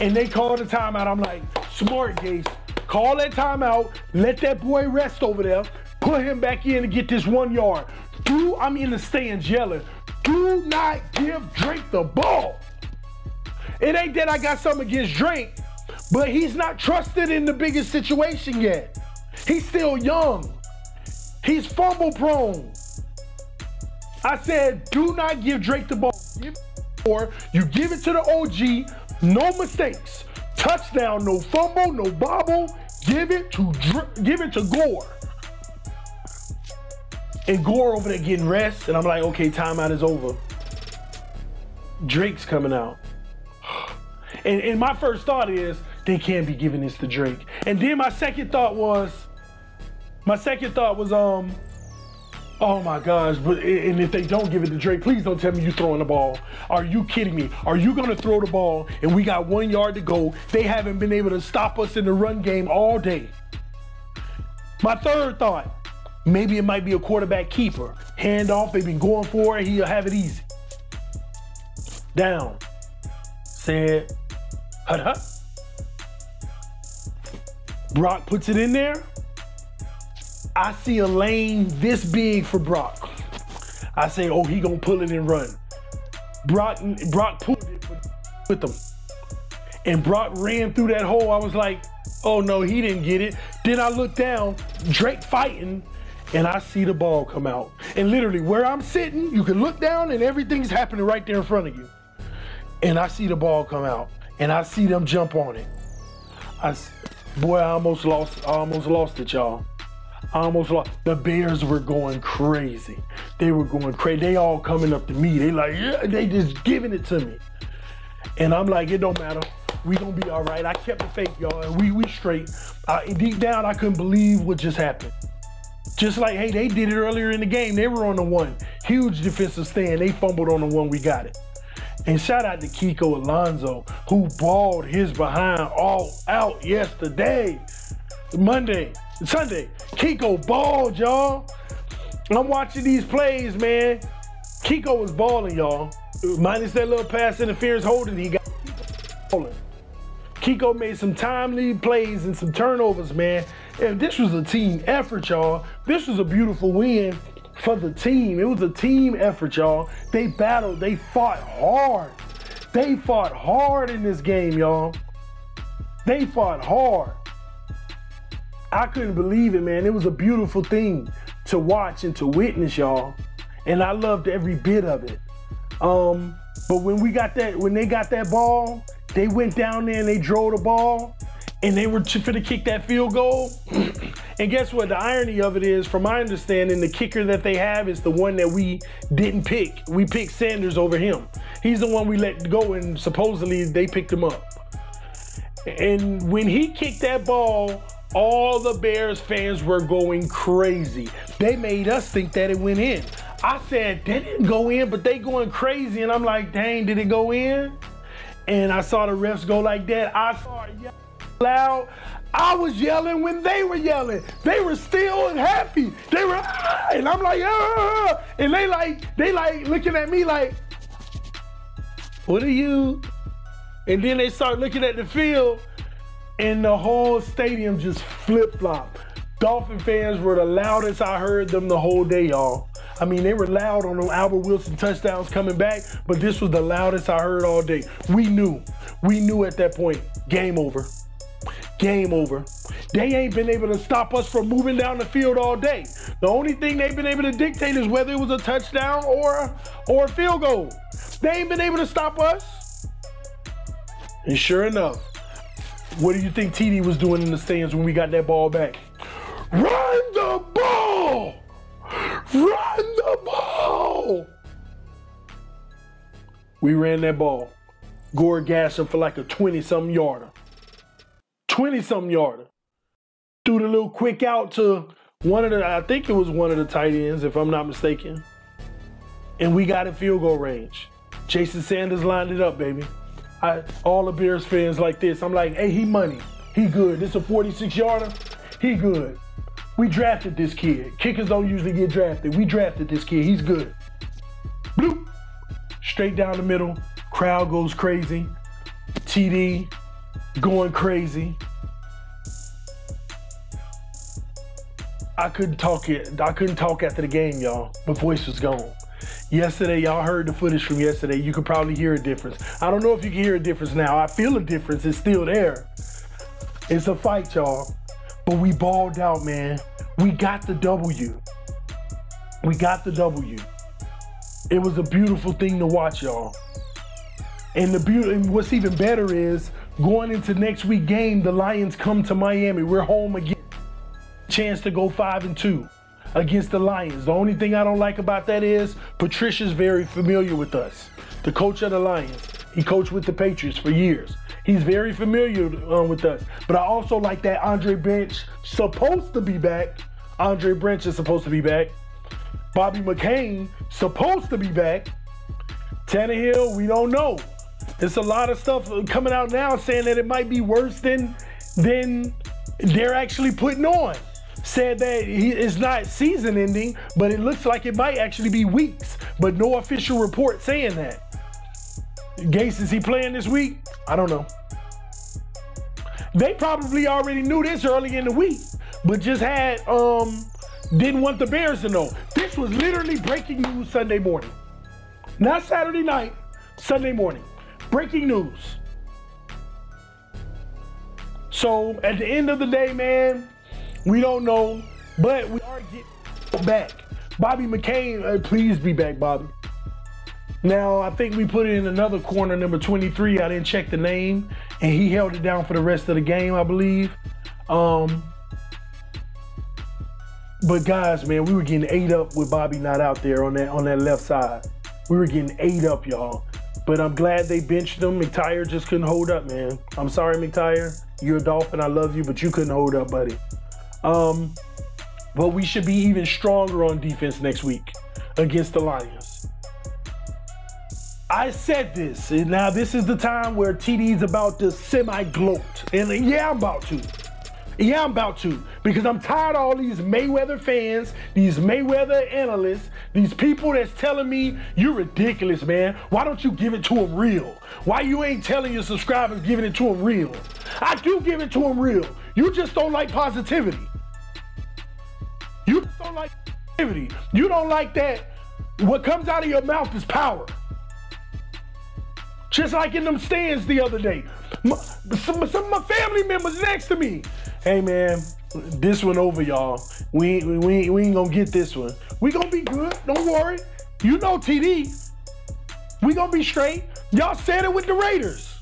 And they called a timeout. I'm like, smart, Gase. Call that timeout. Let that boy rest over there. Put him back in to get this 1 yard. I'm in the stands yelling, do not give Drake the ball. It ain't that I got something against Drake, but he's not trusted in the biggest situation yet. He's still young. He's fumble prone. I said, do not give Drake the ball. Or you give it to the OG, no mistakes. Touchdown, no fumble, no bobble. Give it to Gore. And Gore over there getting rest, and I'm like, okay, timeout is over. Drake's coming out. And my first thought is, they can't be giving this to Drake. And then my second thought was, oh my gosh, and if they don't give it to Drake, please don't tell me you throwing the ball. Are you kidding me? Are you gonna throw the ball and we got 1 yard to go? They haven't been able to stop us in the run game all day. My third thought, maybe it might be a quarterback keeper. Hand off, they've been going for it, he'll have it easy. Down. Said, hut. Brock puts it in there. I see a lane this big for Brock. I say, oh, he gonna pull it and run. Brock pulled it with him. and Brock ran through that hole. I was like, oh no, he didn't get it. Then I look down, Drake fighting, and I see the ball come out. And literally where I'm sitting, you can look down and everything's happening right there in front of you. And I see the ball come out, and I see them jump on it. Boy, I almost lost it, y'all. I almost lost. The Bears were going crazy. They were going crazy. They all coming up to me. They like, yeah, they just giving it to me. And I'm like, it don't matter. We gonna be all right. I kept the faith, y'all, and we straight. Deep down, I couldn't believe what just happened. Just like, hey, they did it earlier in the game. They were on the one. Huge defensive stand. They fumbled on the one. We got it. And shout out to Kiko Alonso, who balled his behind all out yesterday. Sunday. Kiko balled, y'all. I'm watching these plays, man. Kiko was balling, y'all. Minus that little pass interference holding, he got balling. Kiko made some timely plays and some turnovers, man. And this was a team effort, y'all. This was a beautiful win for the team. It was a team effort, y'all. They battled, they fought hard. They fought hard in this game, y'all. They fought hard. I couldn't believe it, man. It was a beautiful thing to watch and to witness, y'all. And I loved every bit of it. But when they got that ball, they went down there and they drove the ball and they were finna kick that field goal. And guess what? The irony of it is, from my understanding, the kicker that they have is the one that we didn't pick. We picked Sanders over him. He's the one we let go, and supposedly they picked him up. And when he kicked that ball, all the Bears fans were going crazy. They made us think that it went in. I said, they didn't go in, but they going crazy. And I'm like, dang, did it go in? And I saw the refs go like that. I saw it yell loud. I was yelling when they were yelling. They were still happy. They were, ah! And I'm like, ah! And they like looking at me like, what are you? And then they start looking at the field, and the whole stadium just flip-flopped. Dolphin fans were the loudest I heard them the whole day, y'all. I mean, they were loud on them Albert Wilson touchdowns coming back, but this was the loudest I heard all day. We knew at that point, game over. Game over. They ain't been able to stop us from moving down the field all day. The only thing they've been able to dictate is whether it was a touchdown or a field goal. They ain't been able to stop us. And sure enough, what do you think TD was doing in the stands when we got that ball back? Run the ball! Run the ball! We ran that ball. Gore gassed him for like a 20-something yarder. 20-something yarder. Threw the little quick out to I think it was one of the tight ends, if I'm not mistaken. And we got in field goal range. Jason Sanders lined it up, baby. All the Bears fans like this. I'm like, hey, he money. He good. This a 46-yarder. He good. We drafted this kid. Kickers don't usually get drafted. We drafted this kid. He's good. Bloop. Straight down the middle. Crowd goes crazy. TD going crazy. I couldn't talk after the game, y'all. My voice was gone. Yesterday, y'all heard the footage from yesterday. You could probably hear a difference. I don't know if you can hear a difference now. I feel a difference. It's still there. It's a fight, y'all. But we balled out, man. We got the W. We got the W. It was a beautiful thing to watch, y'all. And what's even better is, going into next week's game, the Lions come to Miami. We're home again. Chance to go 5-2 against the Lions. The only thing I don't like about that is Patricia's very familiar with us. The coach of the Lions. He coached with the Patriots for years. He's very familiar with us. But I also like that Andre Branch supposed to be back. Andre Branch is supposed to be back. Bobby McCain supposed to be back. Tannehill, we don't know. There's a lot of stuff coming out now saying that it might be worse than they're actually putting on. Said that it's not season ending, but it looks like it might actually be weeks. But no official report saying that. Gase, is he playing this week? I don't know. They probably already knew this early in the week, but just didn't want the Bears to know. This was literally breaking news Sunday morning. Not Saturday night, Sunday morning. Breaking news. So at the end of the day, man, we don't know, but we are getting back. Bobby McCain, please be back, Bobby. Now, I think we put in another corner, number 23. I didn't check the name, and he held it down for the rest of the game, I believe. But guys, man, we were getting ate up with Bobby not out there on that left side. We were getting ate up, y'all. But I'm glad they benched him. McTyer just couldn't hold up, man. I'm sorry, McTyer. You're a Dolphin. I love you, but you couldn't hold up, buddy. But we should be even stronger on defense next week against the Lions. I said this, and now this is the time where TD's about to semi-gloat. And yeah, I'm about to. Yeah, I'm about to, because I'm tired of all these Mayweather fans, these Mayweather analysts, these people that's telling me you're ridiculous, man. Why don't you give it to them real? Why you ain't telling your subscribers giving it to them real? I do give it to them real. You just don't like positivity. You just don't like positivity. You don't like that what comes out of your mouth is power. Just like in them stands the other day. Some of my family members next to me. Hey man, this one over, y'all. We ain't gonna get this one. We gonna be good, don't worry. You know TD. We gonna be straight. Y'all said it with the Raiders.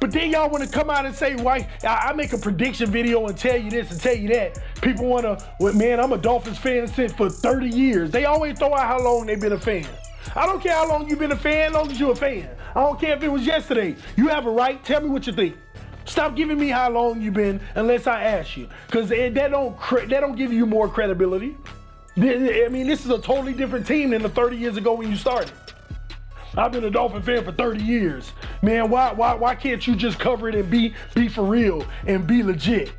But then y'all wanna come out and say, why I make a prediction video and tell you this and tell you that. People wanna, well, man, I'm a Dolphins fan since for 30 years. They always throw out how long they've been a fan. I don't care how long you've been a fan, as long as you're a fan. I don't care if it was yesterday. You have a right, tell me what you think. Stop giving me how long you've been unless I ask you, because that don't give you more credibility. I mean, this is a totally different team than the 30 years ago when you started. I've been a Dolphin fan for 30 years. Man, why can't you just cover it and be for real and be legit?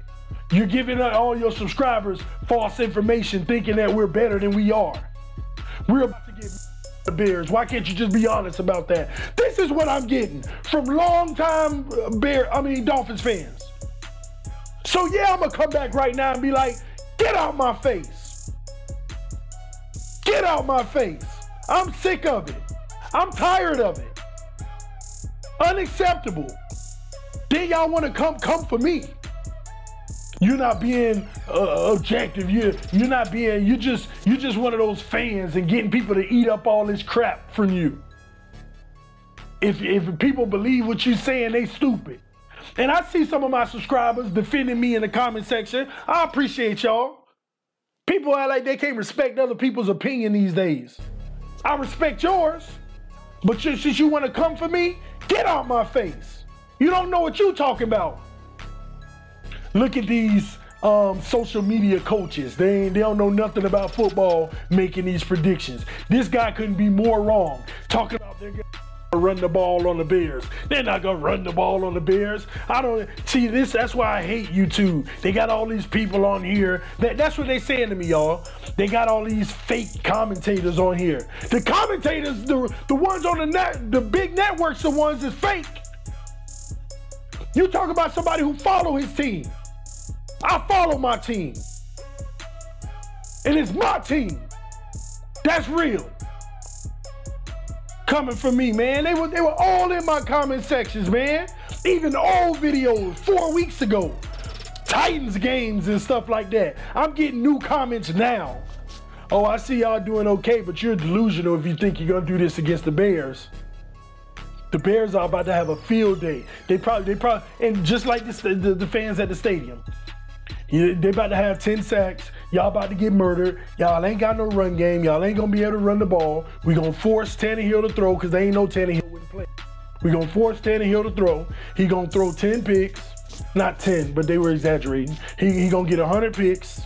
You're giving all your subscribers false information thinking that we're better than we are. We're about to get the Bears. Why can't you just be honest about that? This is what I'm getting from longtime Dolphins fans. So yeah, I'm gonna come back right now and be like, get out my face. Get out my face. I'm sick of it. I'm tired of it. Unacceptable. Then y'all wanna come for me. You're not being objective. You're just one of those fans and getting people to eat up all this crap from you. If people believe what you're saying, they stupid. And I see some of my subscribers defending me in the comment section. I appreciate y'all. People act like they can't respect other people's opinion these days. I respect yours, but since you want to come for me, get out my face. You don't know what you're talking about. Look at these social media coaches. They don't know nothing about football making these predictions. This guy couldn't be more wrong. Talking about they're gonna run the ball on the Bears. They're not gonna run the ball on the Bears. I don't see this. That's why I hate YouTube. They got all these people on here. That's what they saying to me, y'all. They got all these fake commentators on here. The commentators, the ones on the big networks, the ones that's fake. You talk about somebody who follow his team. I follow my team. And it's my team. That's real. Coming from me, man. They were all in my comment sections, man. Even old videos 4 weeks ago. Titans games and stuff like that. I'm getting new comments now. Oh, I see y'all doing okay, but you're delusional if you think you're gonna do this against the Bears. The Bears are about to have a field day. They probably, and just like the fans at the stadium. They about to have 10 sacks. Y'all about to get murdered. Y'all ain't got no run game. Y'all ain't gonna be able to run the ball. We gonna force Tannehill to throw because they ain't no Tannehill wouldn't play. We gonna force Tannehill to throw. He gonna throw 10 picks. Not 10, but they were exaggerating. He gonna get 100 picks.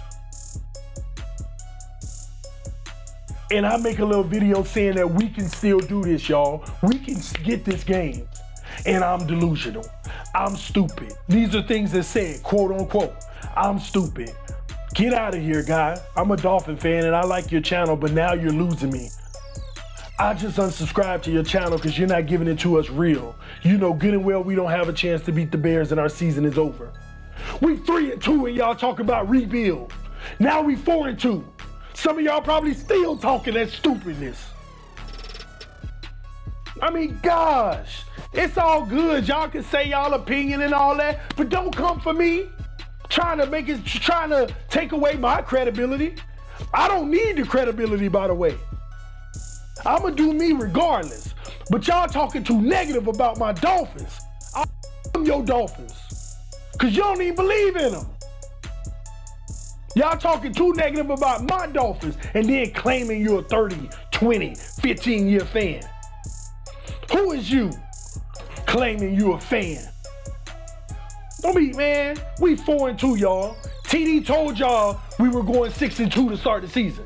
And I make a little video saying that we can still do this, y'all. We can get this game. And I'm delusional. I'm stupid. These are things that said, quote unquote, I'm stupid. Get out of here, guy. I'm a Dolphin fan and I like your channel, but now you're losing me. I just unsubscribed to your channel because you're not giving it to us real. You know good and well we don't have a chance to beat the Bears and our season is over. We 3-2 and y'all talk about rebuild. Now we 4-2. Some of y'all probably still talking that stupidness. I mean, gosh, it's all good. Y'all can say y'all opinion and all that, but don't come for me trying to take away my credibility. I don't need the credibility, by the way. I'ma do me regardless. But y'all talking too negative about my Dolphins. I'm your Dolphins. Cause you don't even believe in them. Y'all talking too negative about my Dolphins and then claiming you're a 30, 20, 15-year fan. Who is you claiming you a fan? Don't be, man, we 4-2, y'all. TD told y'all we were going 6-2 to start the season.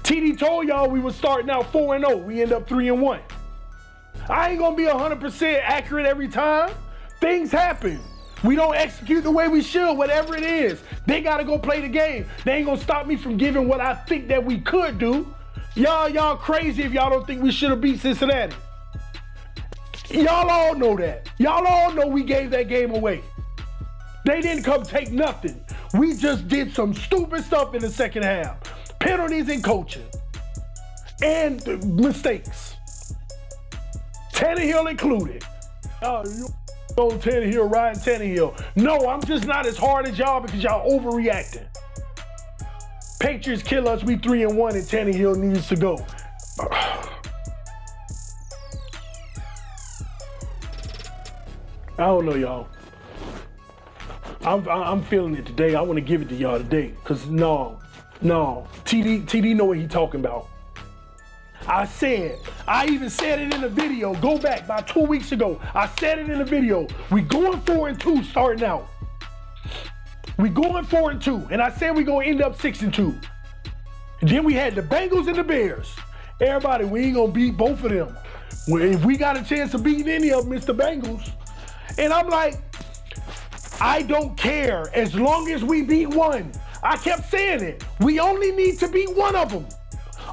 TD told y'all we were starting out 4-0. We end up 3-1. I ain't gonna be 100% accurate every time. Things happen. We don't execute the way we should, whatever it is. They gotta go play the game. They ain't gonna stop me from giving what I think that we could do. Y'all crazy if y'all don't think we should have beat Cincinnati. Y'all all know that. Y'all all know we gave that game away. They didn't come take nothing. We just did some stupid stuff in the second half. Penalties and coaching. And mistakes. Tannehill included. You on Tannehill, Ryan Tannehill. No, I'm just not as hard as y'all because y'all overreacting. Patriots kill us, we 3-1 and Tannehill needs to go. I don't know, y'all. I'm feeling it today. I want to give it to y'all today. Cause no. TD know what he talking about. I even said it in a video. Go back about 2 weeks ago. I said it in a video. We going 4-2 starting out. We going 4-2. And I said we gonna end up 6-2. And then we had the Bengals and the Bears. Everybody, we ain't gonna beat both of them. If we got a chance of beating any of them, it's the Bengals. And I'm like, I don't care as long as we beat one. I kept saying it. We only need to beat one of them.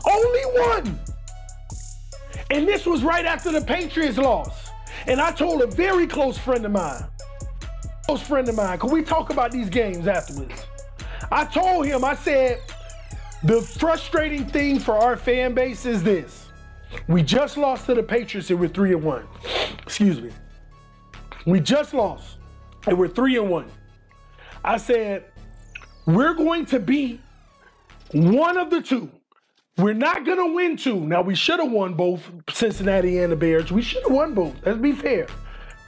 Only one. And this was right after the Patriots loss. And I told a very close friend of mine, because we talk about these games afterwards. I told him, I said, the frustrating thing for our fan base is this. We just lost to the Patriots and we're 3-1. Excuse me. We just lost and we're 3-1. I said, we're going to beat one of the two. We're not going to win two. Now, we should have won both Cincinnati and the Bears. We should have won both. Let's be fair.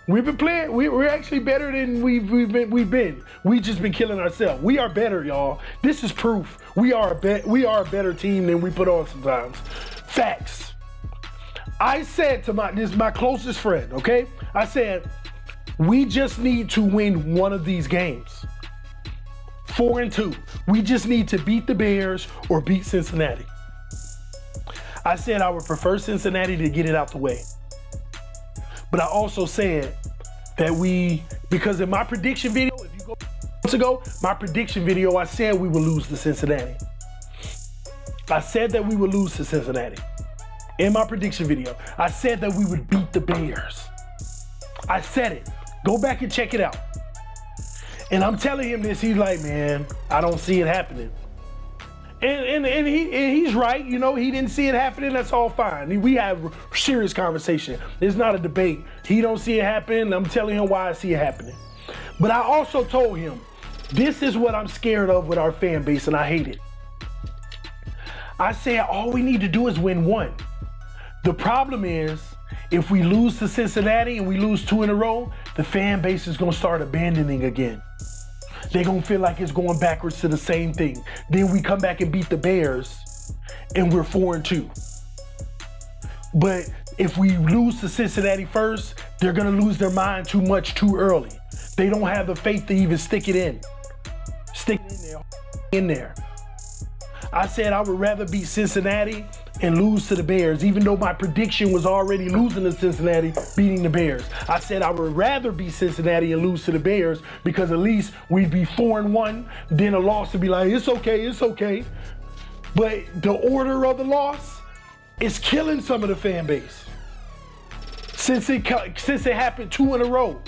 We've been playing. We're actually better than we've been. We just been killing ourselves. We are better, y'all. This is proof. We are a better team than we put on sometimes. Facts. I said to my closest friend, okay? I said, we just need to win one of these games. 4-2. We just need to beat the Bears or beat Cincinnati. I said I would prefer Cincinnati to get it out the way. But I also said that because in my prediction video, if you go months ago, my prediction video, I said we would lose to Cincinnati. I said that we would lose to Cincinnati. In my prediction video, I said that we would beat the Bears. I said it. Go back and check it out. And I'm telling him this, he's like, man, I don't see it happening. And he's right, you know, he didn't see it happening, that's all fine. We have serious conversation. It's not a debate. He don't see it happening, I'm telling him why I see it happening. But I also told him, this is what I'm scared of with our fan base, and I hate it. I said, all we need to do is win one. The problem is, if we lose to Cincinnati and we lose 2 in a row, the fan base is gonna start abandoning again. They're gonna feel like it's going backwards to the same thing. Then we come back and beat the Bears and we're 4-2. But if we lose to Cincinnati first, they're gonna lose their mind too much too early. They don't have the faith to even stick it in. Stick it in there. I said I would rather beat Cincinnati and lose to the Bears, even though my prediction was already losing to Cincinnati, beating the Bears. I said I would rather beat Cincinnati and lose to the Bears because at least we'd be 4-1, then a loss to be like, it's okay, it's okay. But the order of the loss is killing some of the fan base. Since it happened 2 in a row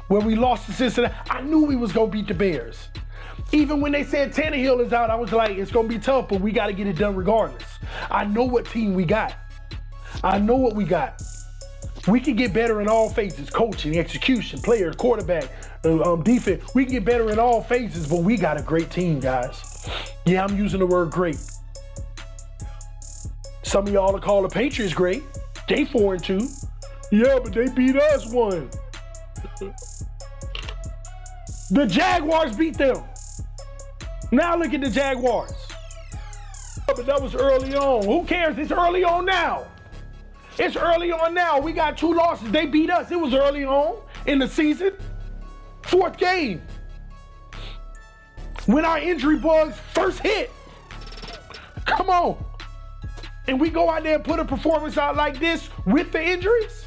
where we lost to Cincinnati, I knew we was gonna beat the Bears. Even when they said Tannehill is out, I was like, it's gonna be tough, but we gotta get it done regardless. I know what team we got. I know what we got. We can get better in all phases. Coaching, execution, player, quarterback, defense. We can get better in all phases, but we got a great team, guys. Yeah, I'm using the word great. Some of y'all will call the Patriots great. They 4-2. Yeah, but they beat us one. The Jaguars beat them. Now look at the Jaguars. But that was early on. Who cares? It's early on now. It's early on now. We got 2 losses. They beat us. It was early on in the season. 4th game. When our injury bugs first hit. Come on. And we go out there and put a performance out like this with the injuries?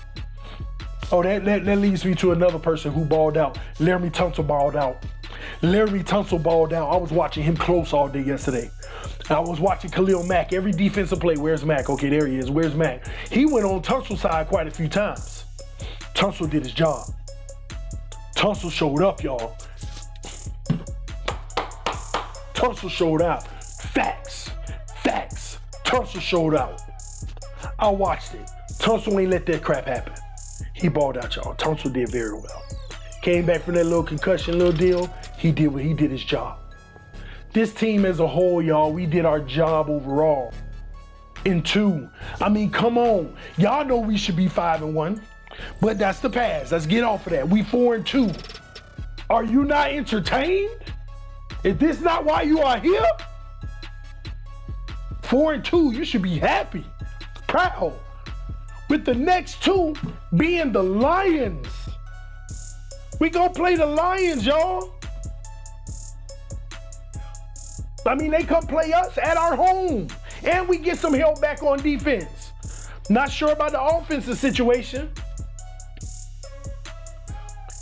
Oh, that leads me to another person who balled out. Laramie Tunsil balled out. Laramie Tunsil balled out. I was watching him close all day yesterday. I was watching Khalil Mack. Every defensive play, where's Mack? Okay, there he is. Where's Mack? He went on Tunsil's side quite a few times. Tunsil did his job. Tunsil showed up, y'all. Tunsil showed out. Facts. Facts. Tunsil showed out. I watched it. Tunsil ain't let that crap happen. He balled out, y'all. Tunsil did very well. Came back from that little concussion, little deal. He did his job. This team as a whole, y'all, we did our job overall. In 2. I mean, come on. Y'all know we should be 5-1, but that's the past. Let's get off of that. We 4-2. Are you not entertained? Is this not why you are here? 4-2, you should be happy, proud. With the next 2 being the Lions. We gonna play the Lions, y'all. I mean, they come play us at our home. And we get some help back on defense. Not sure about the offensive situation.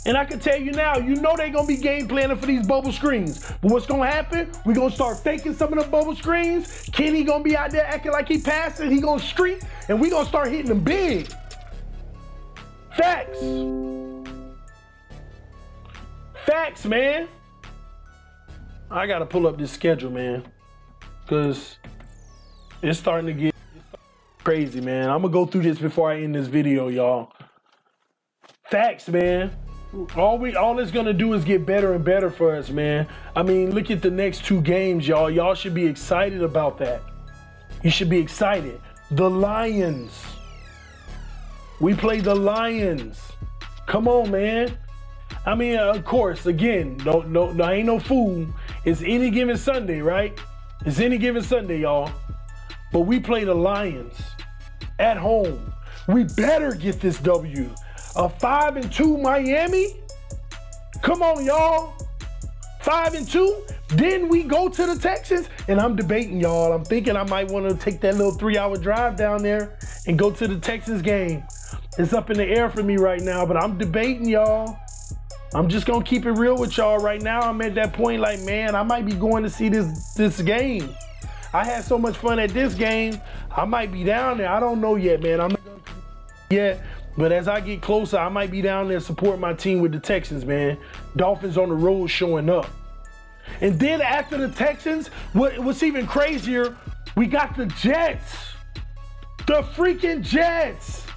And I can tell you now, you know they're going to be game planning for these bubble screens. But what's going to happen? We're going to start faking some of the bubble screens. Kenny going to be out there acting like he passing. He going to streak. And we're going to start hitting them big. Facts. Facts, man. I got to pull up this schedule, man. Because it's starting to get crazy, man. I'm going to go through this before I end this video, y'all. Facts, man. All it's gonna do is get better and better for us, man. I mean, look at the next 2 games, y'all. Y'all should be excited about that. You should be excited. The Lions. We play the Lions. Come on, man. I mean, of course, again, no, I ain't no fool. It's any given Sunday, right? It's any given Sunday, y'all. But we play the Lions at home. We better get this W. A 5-2 Miami? Come on, y'all. 5-2. Then we go to the Texans, and I'm debating, y'all. I'm thinking I might want to take that little 3-hour drive down there and go to the Texans game. It's up in the air for me right now, but I'm debating, y'all. I'm just gonna keep it real with y'all right now. I'm at that point like, man, I might be going to see this game. I had so much fun at this game. I might be down there. I don't know yet, man. I'm not gonna yet. But as I get closer, I might be down there support my team with the Texans, man. Dolphins on the road showing up. And then after the Texans, what's even crazier, we got the Jets. The freaking Jets.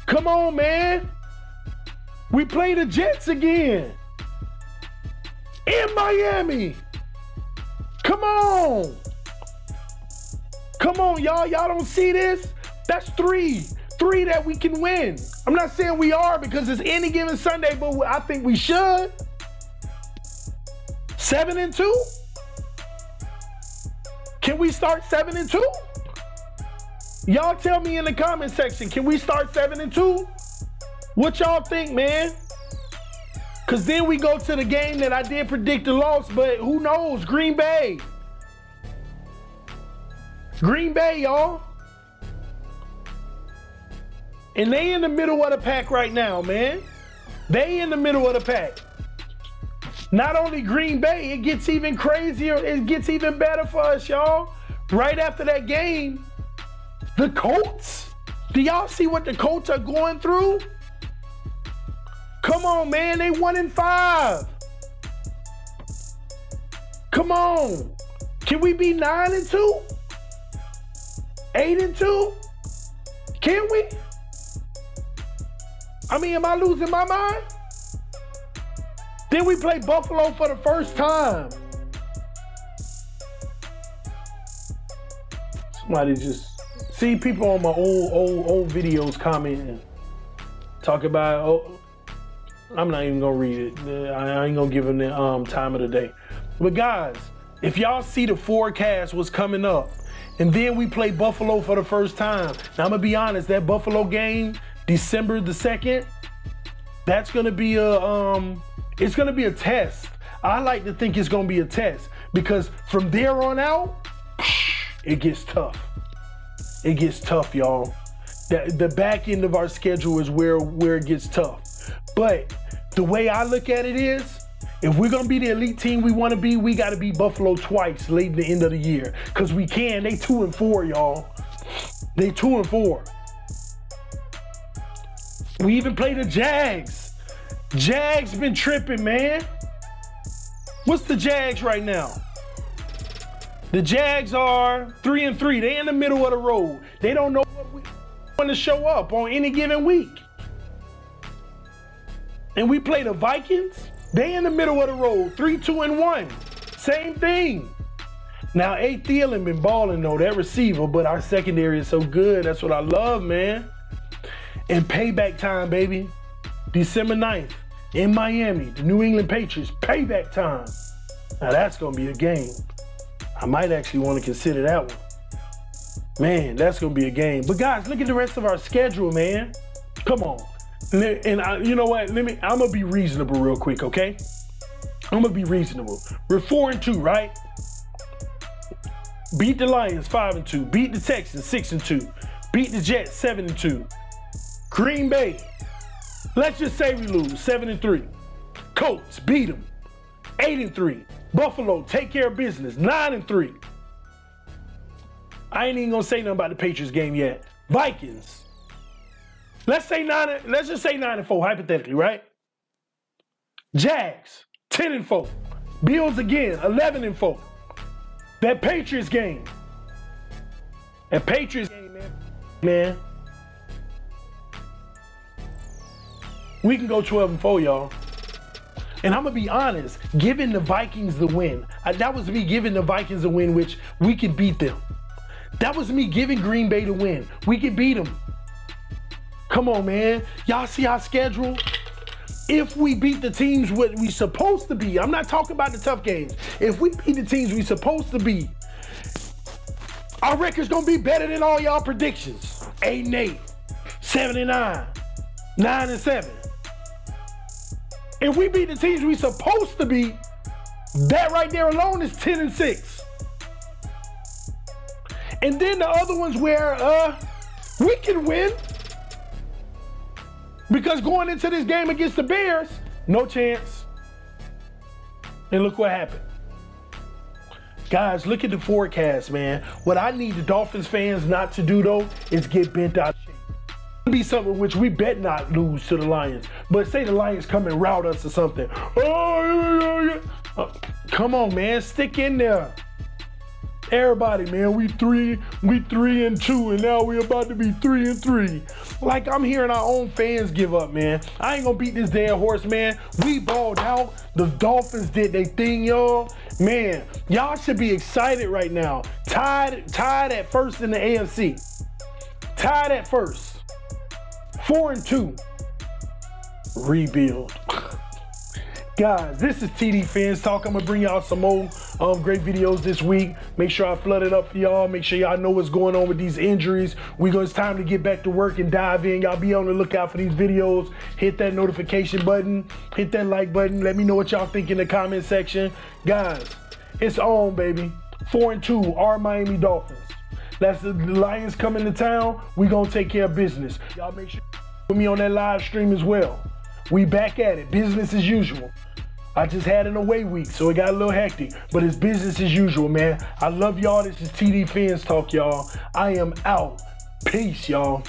Come on, man. We play the Jets again. In Miami. Come on. Come on, y'all. Y'all don't see this? That's 3 that we can win. I'm not saying we are because it's any given Sunday, but I think we should. 7-2? Can we start 7-2? Y'all tell me in the comment section, can we start 7-2? What y'all think, man? Because then we go to the game that I did predict a loss, but who knows? Green Bay. Green Bay, y'all. And they in the middle of the pack right now, man. They in the middle of the pack. Not only Green Bay, it gets even crazier. It gets even better for us, y'all. Right after that game, the Colts. Do y'all see what the Colts are going through? Come on, man. They 1-5. Come on. Can we be 9-2? 8-2? Can we? I mean, am I losing my mind? Then we play Buffalo for the first time. Somebody just see people on my old videos commenting, talk about, oh, I'm not even gonna read it. I ain't gonna give them the time of the day. But guys, if y'all see the forecast was coming up, and then we play Buffalo for the first time. Now I'm gonna be honest, that Buffalo game, December the 2nd, that's gonna be it's gonna be a test. I like to think it's gonna be a test because from there on out, it gets tough. It gets tough, y'all. The back end of our schedule is where it gets tough. But the way I look at it is, if we're gonna be the elite team we wanna be, we gotta beat Buffalo twice late in the end of the year. Cause we can, they 2-4, y'all. They 2-4. We even play the Jags. Jags been tripping, man. What's the Jags right now? The Jags are 3-3. They in the middle of the road. They don't know what we want to show up on any given week. And we play the Vikings. They in the middle of the road, 3-2-1. Same thing. Now, A. Thielen been balling though, that receiver, but our secondary is so good. That's what I love, man. And payback time, baby. December 9th in Miami, the New England Patriots, payback time. Now that's gonna be a game. I might actually want to consider that one. Man, that's gonna be a game. But guys, look at the rest of our schedule, man. Come on. And you know what? I'm gonna be reasonable real quick, okay? I'm gonna be reasonable. We're 4-2, right? Beat the Lions 5-2. Beat the Texans 6-2. Beat the Jets 7-2. Green Bay, let's just say we lose 7-3. Colts, beat them 8-3. Buffalo, take care of business 9-3. I ain't even gonna say nothing about the Patriots game yet. Vikings, let's just say 9-4 hypothetically, right? Jags 10-4. Bills again 11-4. That Patriots game, man. We can go 12-4, y'all. And I'm gonna be honest, giving the Vikings the win, that was me giving the Vikings a win, which we could beat them. That was me giving Green Bay the win. We could beat them. Come on, man. Y'all see our schedule? If we beat the teams what we supposed to be, I'm not talking about the tough games. If we beat the teams we supposed to be, our record's gonna be better than all y'all predictions. 8-8, 7-9, 9-7. If we beat the teams we supposed to beat, that right there alone is 10-6. And then the other ones where we can win. Because going into this game against the Bears, no chance. And look what happened. Guys, look at the forecast, man. What I need the Dolphins fans not to do, though, is get bent out of shape. It'll be something which we bet not lose to the Lions. But say the Lions come and rout us or something. Come on, man. Stick in there. Everybody, man, we 3-2, and now we're about to be 3-3. Like, I'm hearing our own fans give up, man. I ain't gonna beat this dead horse, man. We balled out. The Dolphins did their thing, y'all. Man, y'all should be excited right now. Tied at first in the AFC. Tied at first. 4-2. Rebuild. Guys, this is TD Fans Talk. I'm gonna bring y'all some more great videos this week. Make sure I flood it up for y'all. Make sure y'all know what's going on with these injuries. It's time to get back to work and dive in. Y'all be on the lookout for these videos. Hit that notification button. Hit that like button. Let me know what y'all think in the comment section. Guys, it's on, baby. 4-2, our Miami Dolphins. That's the Lions coming to town. We gonna take care of business. Y'all make sure you put me on that live stream as well. We back at it, business as usual. I just had an away week, so it got a little hectic, but it's business as usual, man. I love y'all. This is TD Fans Talk, y'all. I am out. Peace, y'all.